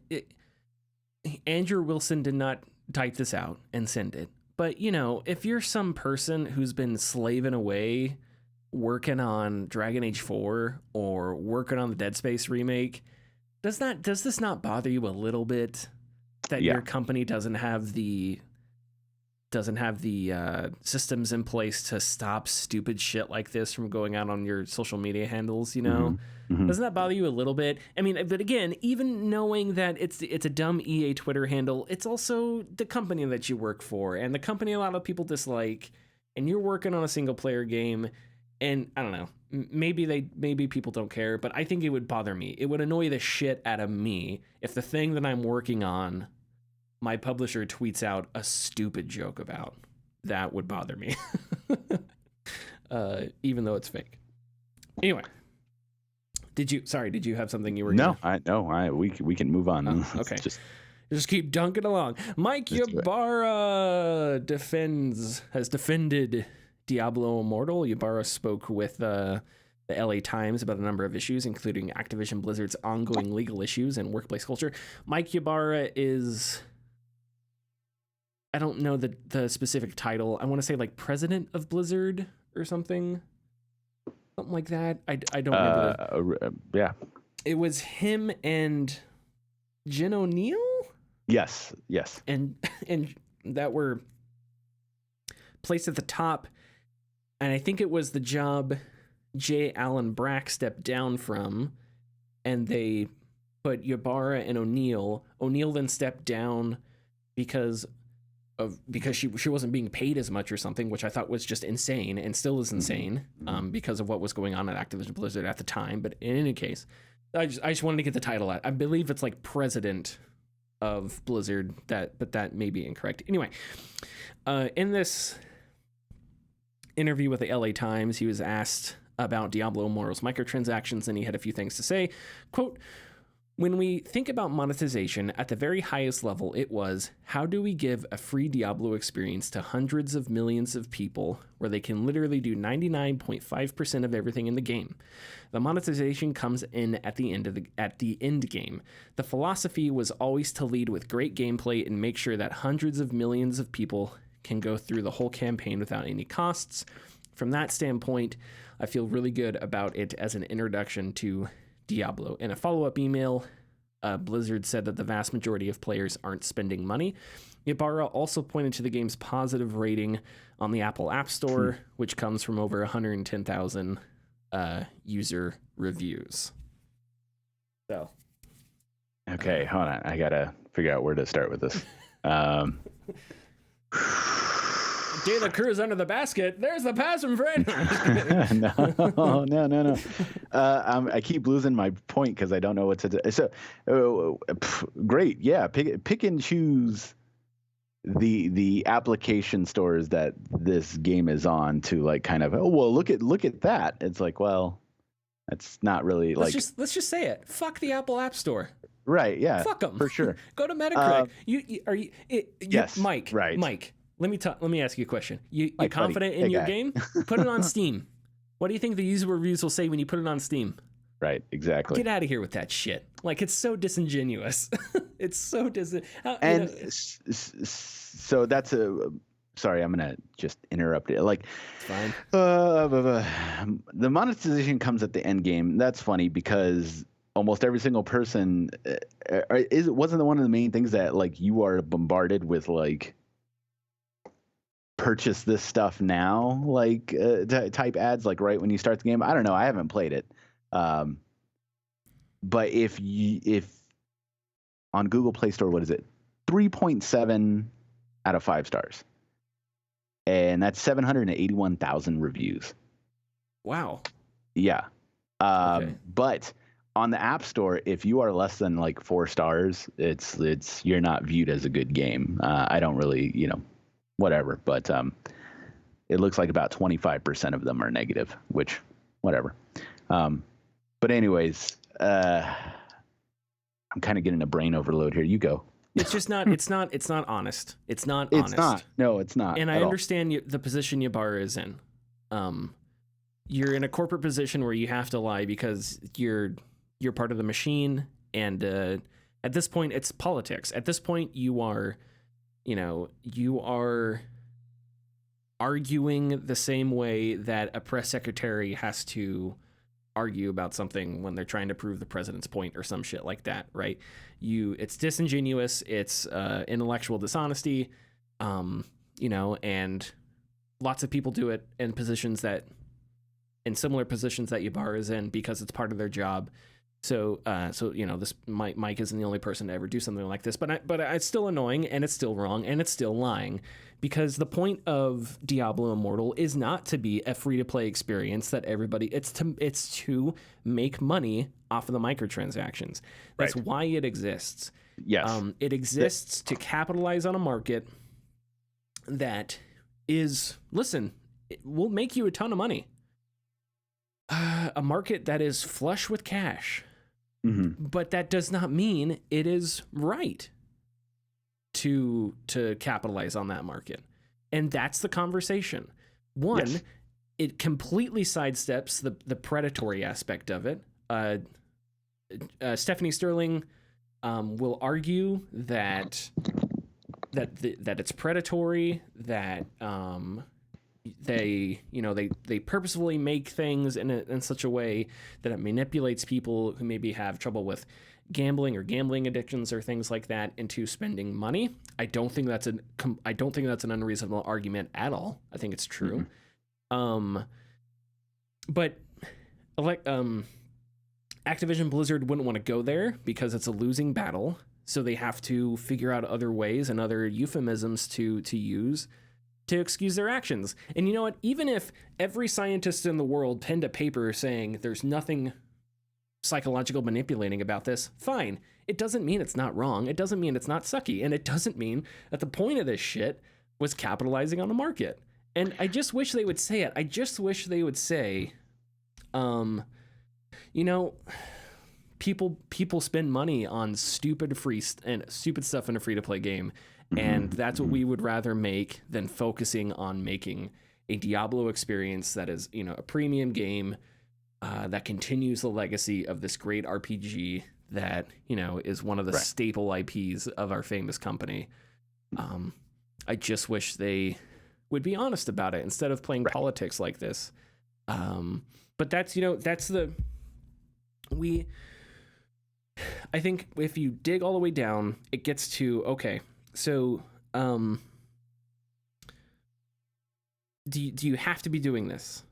Andrew Wilson did not type this out and send it, but you know, if you're some person who's been slaving away working on Dragon Age 4 or working on the Dead Space remake, does this not bother you a little bit that your company doesn't have the systems in place to stop stupid shit like this from going out on your social media handles, you know? Doesn't that bother you a little bit? I mean, but again, even knowing that it's a dumb EA Twitter handle, it's also the company that you work for, and the company a lot of people dislike, and you're working on a single player game, and I don't know, maybe people don't care, but I think it would bother me. It would annoy the shit out of me if the thing that I'm working on, my publisher tweets out a stupid joke about. That would bother me. Even though it's fake. Anyway, did you have something you were we can move on. Oh, okay. Just keep dunking along. Mike Ybarra has defended Diablo Immortal. Ybarra spoke with the the LA Times about a number of issues, including Activision Blizzard's ongoing legal issues and workplace culture. Mike Ybarra is, I don't know the specific title. I want to say like president of Blizzard or something like that. I don't remember. Yeah. It was him and Jen O'Neill. Yes. And that were placed at the top. And I think it was the job J. Allen Brack stepped down from, and they put Ybarra and O'Neill. O'Neill then stepped down because she wasn't being paid as much or something, which I thought was just insane and still is insane, because of what was going on at Activision Blizzard at the time. But in any case, I just wanted to get the title out. I believe it's like president of Blizzard, but that may be incorrect. Anyway, in this interview with the LA Times, he was asked about Diablo Immortal's microtransactions, and he had a few things to say. Quote, "When we think about monetization at the very highest level, it was, how do we give a free Diablo experience to hundreds of millions of people where they can literally do 99.5% of everything in the game? The monetization comes in at the end game. The philosophy was always to lead with great gameplay and make sure that hundreds of millions of people can go through the whole campaign without any costs. From that standpoint, I feel really good about it as an introduction to Diablo." In a follow-up email, Blizzard said that the vast majority of players aren't spending money. Ybarra also pointed to the game's positive rating on the Apple App Store, which comes from over 110,000 user reviews. So, Okay, hold on. I gotta figure out where to start with this. Data Cruz under the basket. There's the pass from friend. No. I keep losing my point because I don't know what to do. So, great. Yeah, pick and choose the application stores that this game is on to like kind of, oh well, look at that. It's like, well, that's not really like. Let's just say it. Fuck the Apple App Store. Right. Yeah. Fuck them for sure. Go to Metacritic. Yes. Mike. Right. Mike. Let me ask you a question. You Mike, confident buddy. in your Hey, game? Put it on Steam. What do you think the user reviews will say when you put it on Steam? Right. Exactly. Get out of here with that shit. Like, it's so disingenuous. It's so so that's sorry, I'm gonna just interrupt it. Like, fine. The monetization comes at the end game. That's funny because almost every single person wasn't one of the main things that like you are bombarded with like purchase this stuff now, like type ads, like right when you start the game. I don't know. I haven't played it. But if on Google Play Store, what is it? 3.7 out of 5 stars. And that's 781,000 reviews. Wow. Yeah. Okay. But on the App Store, if you are less than like 4 stars, it's you're not viewed as a good game. I don't really, whatever, but it looks like about 25% of them are negative, which whatever. But anyways, I'm kind of getting a brain overload here. You go. It's just not. It's not honest. It's not honest. It's not. No, it's not. And I understand the position Ybarra is in. You're in a corporate position where you have to lie because you're part of the machine, and at this point, it's politics. At this point, you are arguing the same way that a press secretary has to argue about something when they're trying to prove the president's point or some shit like that, right? It's disingenuous, it's intellectual dishonesty, and lots of people do it in similar positions that Ybarra is in because it's part of their job. So this Mike isn't the only person to ever do something like this, but it's still annoying, and it's still wrong, and it's still lying, because the point of Diablo Immortal is not to be a free-to-play experience that everybody. It's to make money off of the microtransactions. That's right. Why it exists. Yes. It exists to capitalize on a market that is, listen, it will make you a ton of money. A market that is flush with cash. Mm-hmm. But that does not mean it is right to capitalize on that market. And that's the conversation. One, yes. it completely sidesteps the predatory aspect of it. Stephanie Sterling will argue that it's predatory, that they purposefully make things in such a way that it manipulates people who maybe have trouble with gambling or gambling addictions or things like that into spending money. I don't think that's an unreasonable argument at all. I think it's true. But like Activision Blizzard wouldn't want to go there because it's a losing battle. So they have to figure out other ways and other euphemisms to use to excuse their actions. And you know what? Even if every scientist in the world penned a paper saying there's nothing psychological manipulating about this, fine. It doesn't mean it's not wrong. It doesn't mean it's not sucky. And it doesn't mean that the point of this shit was capitalizing on the market. And I just wish they would say it. I just wish they would say, people spend money on stupid stuff in a free-to-play game, and that's what we would rather make than focusing on making a Diablo experience that is, a premium game that continues the legacy of this great RPG that, is one of the staple IPs of our famous company. I just wish they would be honest about it instead of playing politics like this. But that's, I think if you dig all the way down, it gets to, okay, so, do you have to be doing this?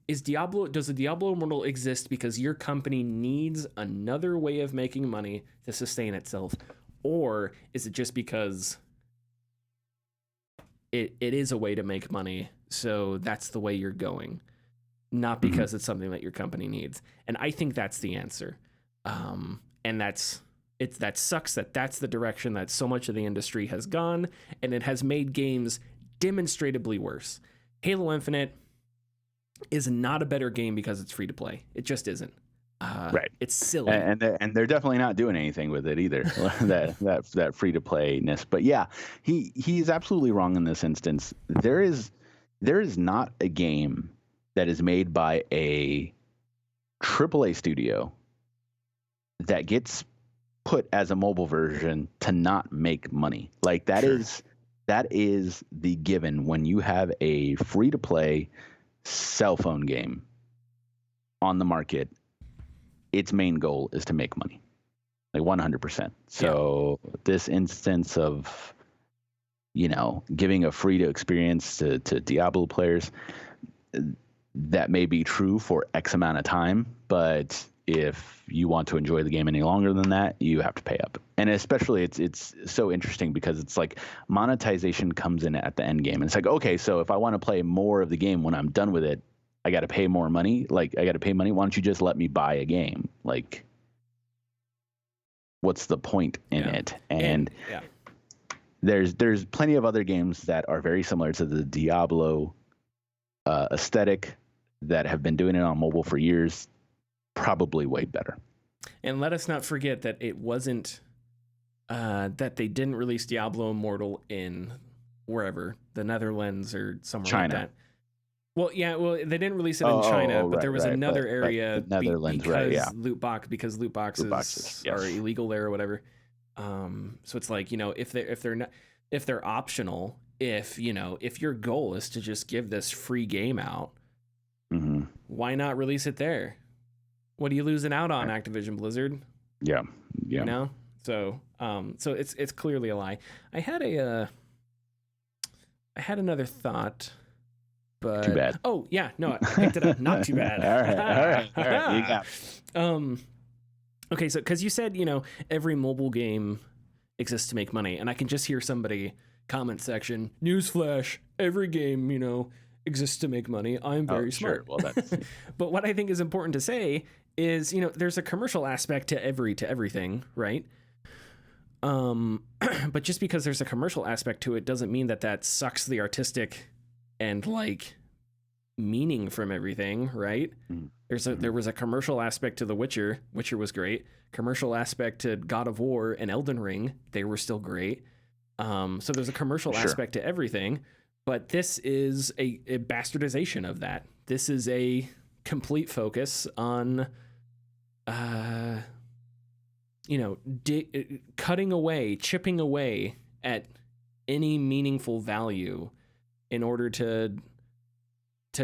Does the Diablo Immortal exist because your company needs another way of making money to sustain itself? Or is it just because it is a way to make money, so that's the way you're going, not because it's something that your company needs? And I think that's the answer. And that sucks that that's the direction that so much of the industry has gone, and it has made games demonstrably worse. Halo Infinite is not a better game because it's free to play. It just isn't. It's silly, and they're definitely not doing anything with it either. that free to playness. But yeah, he's absolutely wrong in this instance. There is not a game that is made by a AAA studio that gets put as a mobile version to not make money. Like that is the given when you have a free to play cell phone game on the market. Its main goal is to make money, like 100%. So this instance of, giving a free to experience to Diablo players, that may be true for X amount of time, but if you want to enjoy the game any longer than that, you have to pay up. And especially it's so interesting because it's like monetization comes in at the end game. And it's like, okay, so if I want to play more of the game when I'm done with it, I got to pay more money. Like I got to pay money. Why don't you just let me buy a game? Like, what's the point in it? And there's plenty of other games that are very similar to the Diablo aesthetic that have been doing it on mobile for years, probably way better. And let us not forget that it wasn't that they didn't release Diablo Immortal in wherever, the Netherlands or somewhere China. like that. Well, they didn't release it in China, but there was another area Netherlands, because loot boxes are illegal there or whatever. So it's like, if they're optional, if your goal is to just give this free game out, why not release it there? What are you losing out on, Activision Blizzard? Yeah. So it's clearly a lie. I had another thought. But, too bad. Oh yeah, no, I picked it up. Not too bad. All right. You got it. Okay, so because you said every mobile game exists to make money, and I can just hear somebody comment section, newsflash, every game exists to make money. I'm very smart. Sure. Well, that's but what I think is important to say is there's a commercial aspect to everything, right? But just because there's a commercial aspect to it doesn't mean that sucks the artistic and meaning from everything, right? There was a commercial aspect to The Witcher. Witcher was great. Commercial aspect to God of War and Elden Ring. They were still great. So there's a commercial aspect to everything. But this is a bastardization of that. This is a complete focus on, cutting away, chipping away at any meaningful value in order to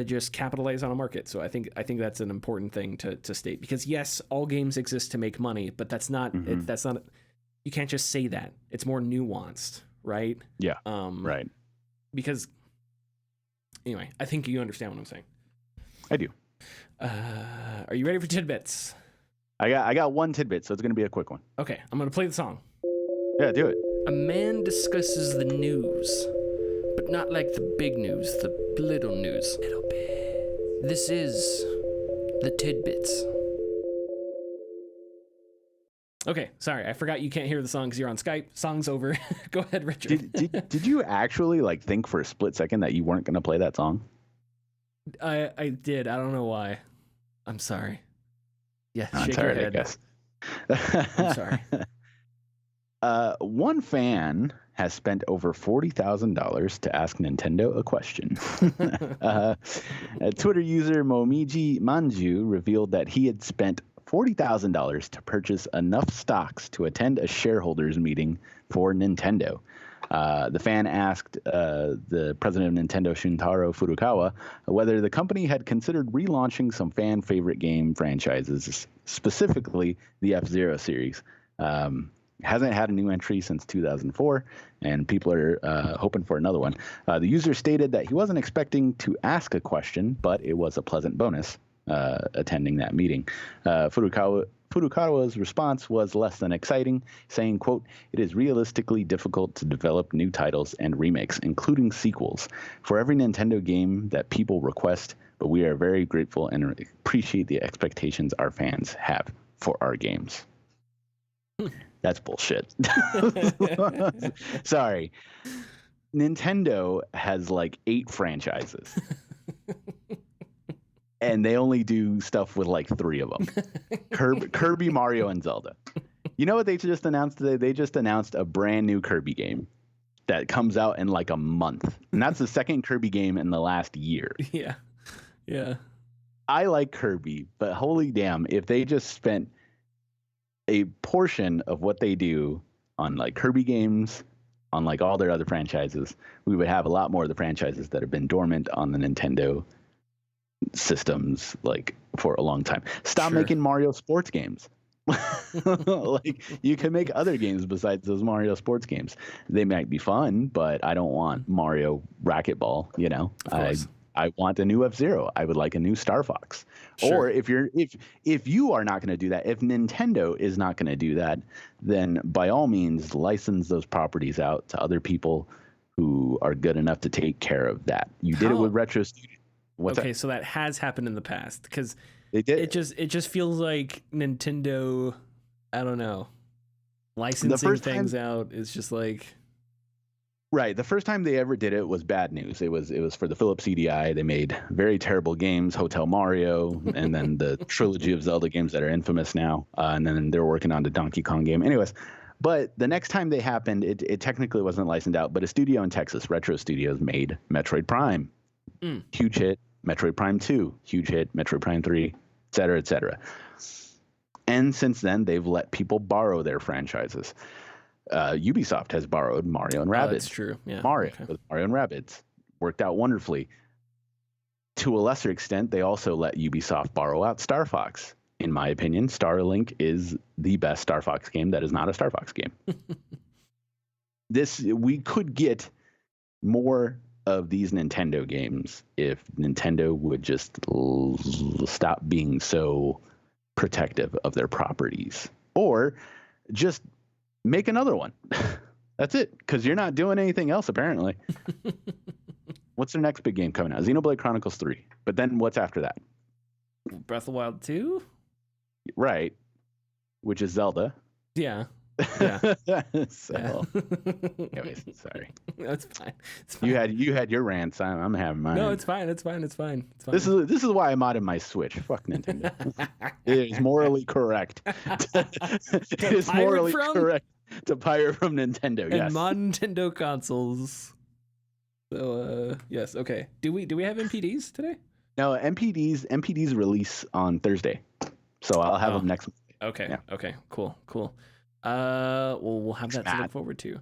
just capitalize on a market. So I think that's an important thing to state, because yes, all games exist to make money, but that's not you can't just say that. It's more nuanced, right? Yeah. Right. Because anyway, I think you understand what I'm saying. I do. Are you ready for tidbits? I got one tidbit, so it's going to be a quick one. Okay, I'm going to play the song. Yeah, do it. A man discusses the news, but not like the big news, the little news. Little bit. This is the tidbits. Okay, sorry, I forgot you can't hear the song because you're on Skype. Song's over. Go ahead, Richard. Did you actually think for a split second that you weren't going to play that song? I did. I don't know why. I'm sorry. Yeah, shake your head. I guess. I'm sorry. One fan has spent over $40,000 to ask Nintendo a question. Twitter user Momiji Manju revealed that he had spent $40,000 to purchase enough stocks to attend a shareholders meeting for Nintendo. The fan asked the president of Nintendo, Shuntaro Furukawa, whether the company had considered relaunching some fan favorite game franchises, specifically the F-Zero series. Hasn't had a new entry since 2004, and people are hoping for another one. The user stated that he wasn't expecting to ask a question, but it was a pleasant bonus attending that meeting. Furukawa's response was less than exciting, saying, quote, "It is realistically difficult to develop new titles and remakes, including sequels, for every Nintendo game that people request, but we are very grateful and appreciate the expectations our fans have for our games." That's bullshit. Sorry. Nintendo has 8 franchises. And they only do stuff with 3 of them. Kirby, Mario, and Zelda. You know what they just announced today? They just announced a brand new Kirby game that comes out in a month. And that's the second Kirby game in the last year. Yeah. Yeah. I like Kirby, but holy damn, if they just spent a portion of what they do on Kirby games, on all their other franchises, we would have a lot more of the franchises that have been dormant on the Nintendo systems for a long time. Stop making Mario sports games. You can make other games besides those Mario sports games. They might be fun, but I don't want Mario Racquetball, I want a new F-Zero. I would like a new Star Fox. Sure. Or if you are not going to do that, if Nintendo is not going to do that, then by all means license those properties out to other people who are good enough to take care of that. You did it with Retro Studio. So that has happened in the past, because they did. It just feels like Nintendo, I don't know, licensing things out is just right. The first time they ever did it was bad news. It was for the Philips CDI. They made very terrible games, Hotel Mario, and then the trilogy of Zelda games that are infamous now. And then they're working on the Donkey Kong game. Anyways, but the next time they happened, it technically wasn't licensed out, but a studio in Texas, Retro Studios, made Metroid Prime. Huge hit. Metroid Prime 2, huge hit. Metroid Prime 3, et cetera, et cetera. And since then, they've let people borrow their franchises. Ubisoft has borrowed Mario and Rabbids. That's true. Yeah. With Mario and Rabbids. Worked out wonderfully. To a lesser extent, they also let Ubisoft borrow out Star Fox. In my opinion, Starlink is the best Star Fox game that is not a Star Fox game. We could get more of these Nintendo games if Nintendo would just stop being so protective of their properties, or just make another one. That's it, because you're not doing anything else apparently. What's their next big game coming out? Xenoblade Chronicles 3. But then what's after that? Breath of the Wild 2? Right. Which is Zelda. Yeah. Yeah. So, anyways, sorry. No, it's fine. It's fine. You had your rants. I'm having mine. No, it's fine. It's fine. This is why I modded my Switch. Fuck Nintendo. It is morally correct. It is morally correct to pirate from Nintendo. And mod Nintendo consoles. So yes, okay. Do we have MPDs today? No, MPDs release on Thursday, so I'll have them next week. Okay. Yeah. Okay. Cool. Well, we'll have that to look forward to.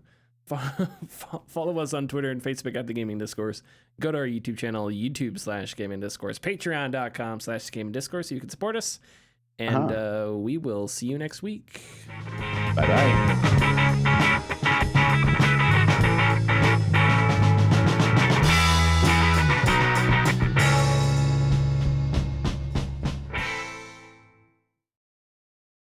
Follow us on Twitter and Facebook at The Gaming Discourse. Go to our YouTube channel, YouTube/Gaming Discourse, Patreon.com/Gaming Discourse. You can support us, and we will see you next week. Bye bye.